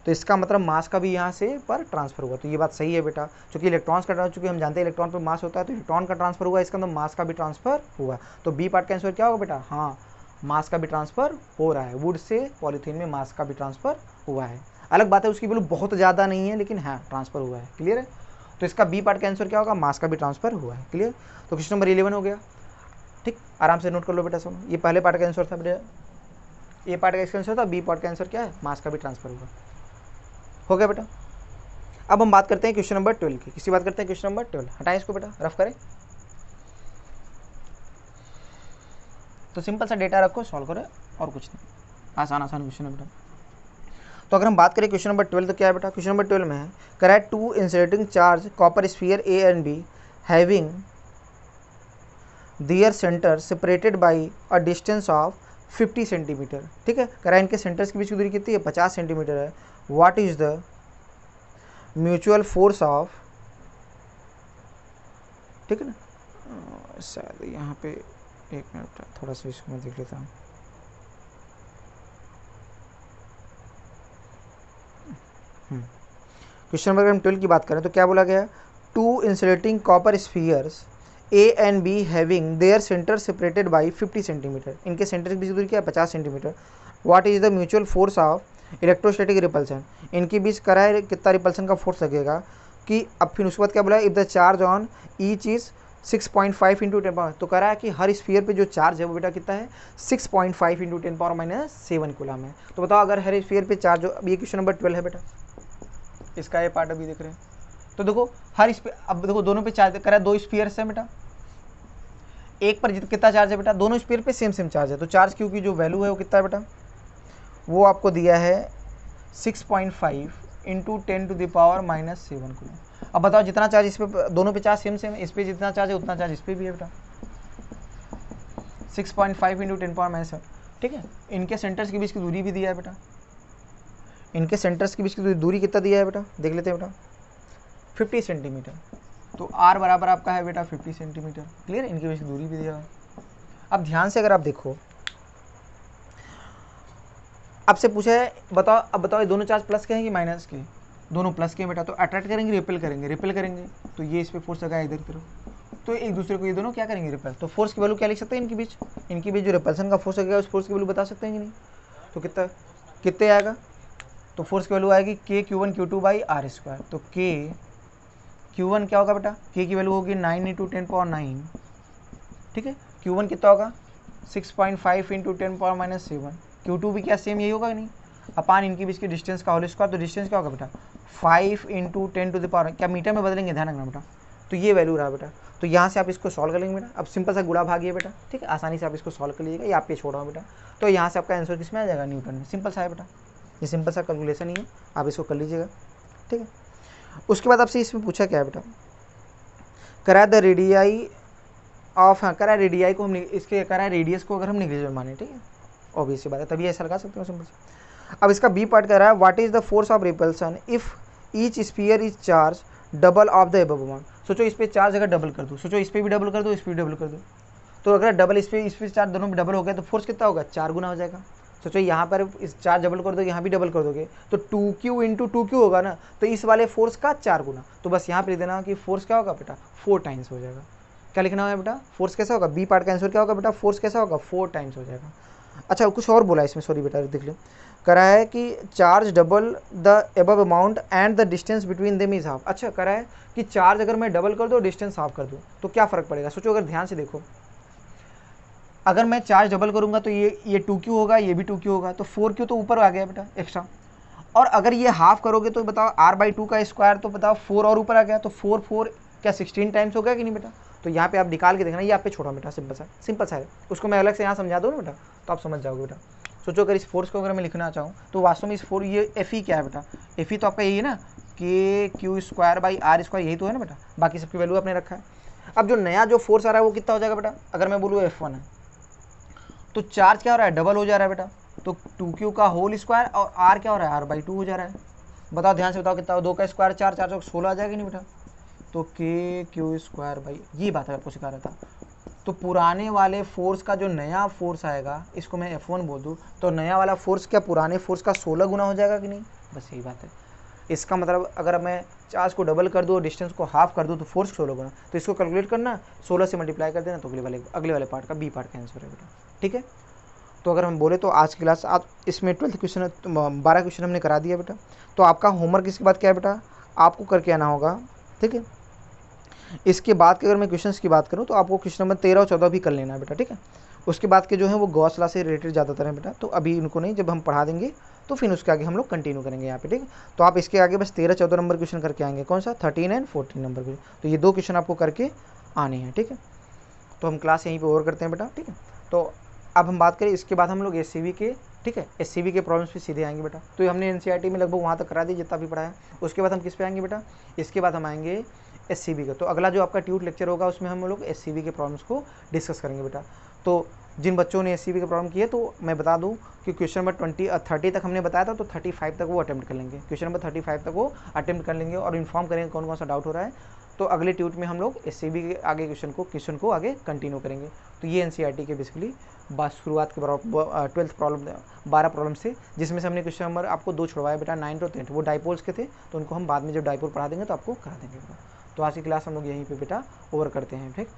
तो इसका मतलब मास का भी यहाँ से पर ट्रांसफर हुआ, तो ये बात सही है बेटा, क्योंकि इलेक्ट्रॉन्स का, चूंकि हम जानते हैं इलेक्ट्रॉन पर मास होता है, तो इलेक्ट्रॉन का ट्रांसफर हुआ, इसका मतलब मास का भी ट्रांसफर हुआ। तो बी पार्ट का आंसर क्या होगा बेटा, हाँ मास का भी ट्रांसफर हो रहा है, वुड से पॉलीथीन में मास का भी ट्रांसफर हुआ है। अलग बात है उसकी वैल्यू बहुत ज़्यादा नहीं है, लेकिन हाँ ट्रांसफर हुआ है, क्लियर है। तो इसका बी पार्ट का आंसर क्या होगा, मास का भी ट्रांसफर हुआ है, क्लियर। तो क्वेश्चन नंबर 11 हो गया, ठीक, आराम से नोट कर लो बेटा सुनो, ये पहले पार्ट का आंसर था बेटा, ए पार्ट का इसका आंसर था, बी पार्ट का आंसर क्या है, मास का भी ट्रांसफर हुआ, हो गया बेटा। अब हम बात करते हैं क्वेश्चन नंबर 12 की, किसी बात करते हैं क्वेश्चन नंबर 12, हटाएं इसको बेटा, रफ करें, तो सिंपल सा डेटा रखो, सॉल्व करो, और कुछ नहीं, आसान आसान क्वेश्चन है बेटा। तो अगर हम बात करें क्वेश्चन नंबर 12 तो क्या है बेटा, क्वेश्चन नंबर 12 में है correct 2 inserting charge copper sphere A and B having their centre separated by a distance of 50 centimetre, ठीक है। करा इनके सेंटर्स के बीच की दूरी कितनी है, 50 सेंटीमीटर है। What is the mutual force of, ठीक है ना, शायद यहाँ पे एक मिनट थोड़ा सा इसको मैं देख लेता हूँ। क्वेश्चन नंबर हम 12 की बात करें तो क्या बोला गया, two insulating copper spheres A and B having their centre separated by 50 centimetre, इनके सेंटर के बीच की दूरी क्या है 50 centimetre. What is the mutual force of electrostatic repulsion, इनके बीच करा है कितना रिपल्सन का फोर्स लगेगा कि, अब फिर उसके बाद क्या बोला, if the charge on each is 6.5 into 10 power, तो कह रहा है कि हर स्फीयर पे जो चार्ज है वो बेटा कितना है 6.5 इंटू 10 पावर -7 कूलम है। तो बताओ अगर हर स्फीयर पे चार्ज, अब ये क्वेश्चन नंबर 12 है बेटा, इसका ये पार्ट अभी देख रहे हैं। तो देखो हर अब देखो दोनों पे चार्ज करा है, दो स्फीयर्स है बेटा, एक पर कितना चार्ज है बेटा, दोनों स्फीयर पे सेम चार्ज है, तो चार्ज क्यू की जो वैल्यू है वो कितना है बेटा, वो आपको दिया है 6.5 into 10 to the power -7 coulomb. अब बताओ जितना चार्ज इस पे, दोनों पे चार्ज सेम इस पे जितना चार्ज है उतना चार्ज इस पे भी है बेटा, 6.5 इंटू 10 पावर -7, ठीक है। इनके सेंटर्स के बीच की दूरी भी दिया है बेटा, इनके सेंटर्स के बीच की दूरी कितना दिया है बेटा, देख लेते हैं बेटा, 50 सेंटीमीटर। तो r बराबर आपका है बेटा 50 सेंटीमीटर, क्लियर, इनके बीच की दूरी भी दिया है। अब ध्यान से अगर आप देखो, आपसे पूछा है बताओ, अब बताओ ये दोनों चार्ज प्लस के हैं कि माइनस के, दोनों प्लस के हैं बेटा, तो अट्रैक्ट करेंगे रिपेल करेंगे, तो ये इस पर फोर्स लगा इधर की तरफ, तो एक दूसरे को ये दोनों क्या करेंगे रिपेल, तो फोर्स की वैल्यू क्या लिख सकते हैं इनके बीच जो रिपल्सन का फोर्स लगेगा उस फोर्स की वैल्यू बता सकते हैं कि नहीं, तो कितने आएगा, तो फोर्स की वैल्यू आएगी के Q1 Q2 by are square, तो के Q1 क्या होगा बेटा, के की वैल्यू होगी 9 इंटू 10 पावर 9, ठीक है, Q1 कितना होगा 6.5 इंटू 10 पावर -7, Q2 भी क्या सेम यही होगा कि नहीं, अपान इनके बीच की डिस्टेंस का होल स्क्वायर, तो डिस्टेंस क्या होगा बेटा 5 इंटू 10 टू द पावर, क्या मीटर में बदलेंगे, ध्यान रखना बेटा, तो ये वैल्यू रहा बेटा। तो यहाँ से आप इसको सॉल्व कर लेंगे बेटा, अब सिंपल सा गुणा भाग है बेटा, ठीक है, आसानी से आप इसको सॉल्व कर लीजिएगा, ये आप पे छोड़ रहा हूँ बेटा, तो यहाँ से आपका आंसर किस में आ जाएगा, न्यूटन में, सिंपल सा है बेटा, ये सिंपल सा कैलकुलेशन ही है, आप इसको कर लीजिएगा, ठीक है। उसके बाद आपसे इसमें पूछा क्या है बेटा, करा द रेडियाई ऑफ, हाँ करा रेडियाई को हम इसके करा रेडियस को अगर हम नेग्लिजिबल माने, ठीक है, ऑब्वियस बात है, तभी ऐसा लगा सकते हो सिंपल से। अब इसका बी पार्ट कह रहा है, what is the force of repulsion if each sphere is charge double of the above amount, सोचो इस पे चार्ज अगर डबल कर दूँ, सोचो इस पे भी डबल कर दो, इस पे भी डबल कर दो, तो अगर डबल इस पे चार्ज दोनों में डबल हो गया तो फोर्स कितना होगा 4 गुना हो जाएगा। सोचो यहाँ पर इस चार्ज डबल कर दो, यहाँ भी डबल कर दोगे तो 2Q इंटू 2Q होगा ना, तो इस वाले फोर्स का 4 गुना, तो बस यहाँ पर लिख देना कि फोर्स क्या होगा बेटा 4 टाइम्स हो जाएगा। क्या लिखना है बेटा, फोर्स कैसा होगा, बी पार्ट का आंसर क्या होगा बेटा, फोर्स कैसा होगा 4 टाइम्स हो जाएगा। अच्छा कुछ और बोला इसमें, सॉरी बेटा देख लो, करा है कि charge double the above amount and the distance between them is half. अच्छा करा है कि चार्ज अगर मैं डबल कर दूँ डिस्टेंस हाफ कर दूँ तो क्या फ़र्क पड़ेगा, सोचो अगर ध्यान से देखो, अगर मैं चार्ज डबल करूँगा तो ये 2Q होगा, ये भी 2Q होगा, तो 4Q तो ऊपर आ गया बेटा एक्स्ट्रा, और अगर ये हाफ करोगे तो बताओ r/2 का स्क्वायर, तो बताओ 4 और ऊपर आ गया, तो 4 क्या 16 टाइम्स हो गया कि नहीं बेटा, तो यहाँ पे आप निकाल के देखना, ये आप पे छोड़ा बेटा, सिंपल सा है, उसको मैं अलग से यहाँ समझा दूँ ना बेटा तो आप समझ जाओगे बेटा। सोचो अगर इस फोर्स को अगर मैं लिखना चाहूँ तो वास्तव में इस फोर्स ये Fe क्या है बेटा, Fe तो आपका यही है ना, KQ²/r², यही तो है ना बेटा, बाकी सबकी वैल्यू आपने रखा है। अब जो नया जो फोर्स आ रहा है वो कितना हो जाएगा बेटा, अगर मैं बोलूँ F1 है तो चार्ज क्या हो रहा है डबल हो जा रहा है बेटा, तो 2Q का होल स्क्वायर और r क्या हो रहा है r/2 हो जा रहा है। बताओ ध्यान से बताओ कितना, 2 का स्क्वायर 4, 4 16 आ जाएगा नहीं बेटा, तो KQ², ये बात है आपको सिखा रहा था। तो पुराने वाले फोर्स का जो नया फोर्स आएगा इसको मैं F1 बोल दूँ, तो नया वाला फोर्स क्या पुराने फोर्स का 16 गुना हो जाएगा कि नहीं, बस यही बात है। इसका मतलब अगर मैं चार्ज को डबल कर दूँ और डिस्टेंस को हाफ कर दूँ तो फोर्स 16 गुना, तो इसको कैलकुलेट करना 16 से मल्टीप्लाई कर देना, तो अगले वाले पार्ट का बी पार्ट का आंसर है बेटा, ठीक है। तो अगर हम बोले तो आज की क्लास आप इसमें 12 क्वेश्चन 12 क्वेश्चन हमने करा दिया बेटा। तो आपका होमवर्क इसके बाद क्या है बेटा, आपको करके आना होगा, ठीक है। इसके बाद की अगर मैं क्वेश्चंस की बात करूं तो आपको क्वेश्चन नंबर 13 और 14 भी कर लेना है बेटा, ठीक है। उसके बाद के जो है वो गॉस लॉ से रिलेटेड ज़्यादातर है बेटा, तो अभी इनको नहीं, जब हम पढ़ा देंगे तो फिर उसके आगे हम लोग कंटिन्यू करेंगे यहाँ पे, ठीक है। तो आप इसके आगे बस 13-14 नंबर क्वेश्चन करके आएंगे, कौन सा 13 एंड 14 नंबर क्वेश्चन, तो ये 2 क्वेश्चन आपको करके आने हैं, ठीक है। तो हम क्लास यहीं पर ओवर करते हैं बेटा, ठीक है। तो अब हम बात करें इसके बाद हम लोग SCB के, ठीक है, SCB के प्रॉब्लम्स पे सीधे आएंगे बेटा। तो हमने NCERT में लगभग वहाँ तक करा दी जितना भी पढ़ा है। उसके बाद हम किस पे आएंगे बेटा, इसके बाद हम आएंगे SCB का। तो अगला जो आपका ट्यूट लेक्चर होगा उसमें हम लोग SCB के प्रॉब्लम्स को डिस्कस करेंगे बेटा। तो जिन बच्चों ने SCB के प्रॉब्लम किए तो मैं बता दूं कि क्वेश्चन नंबर 30 तक हमने बताया था, तो 35 तक वो अटेम्प्ट कर लेंगे, क्वेश्चन नंबर 35 तक वो अटेम्प्ट कर लेंगे और इन्फॉर्म करेंगे कौन कौन सा डाउट हो रहा है। तो अगले ट्यूट में हम लोग SCB के आगे क्वेश्चन को आगे कंटिन्यू करेंगे। तो ये एनसीईआरटी के बेसिकली शुरुआत के 12th प्रॉब्लम 12 प्रॉब्लम से, जिसमें से हमने क्वेश्चन नंबर आपको 2 छुड़वाया बेटा, 9 और 10 वो डाइपोल्स के थे, तो उनको हम बाद में जब डाइपोल पढ़ा देंगे तो आपको करा देंगे बेटा। तो आज की क्लास हम लोग यहीं पे बेटा ओवर करते हैं। ठीक।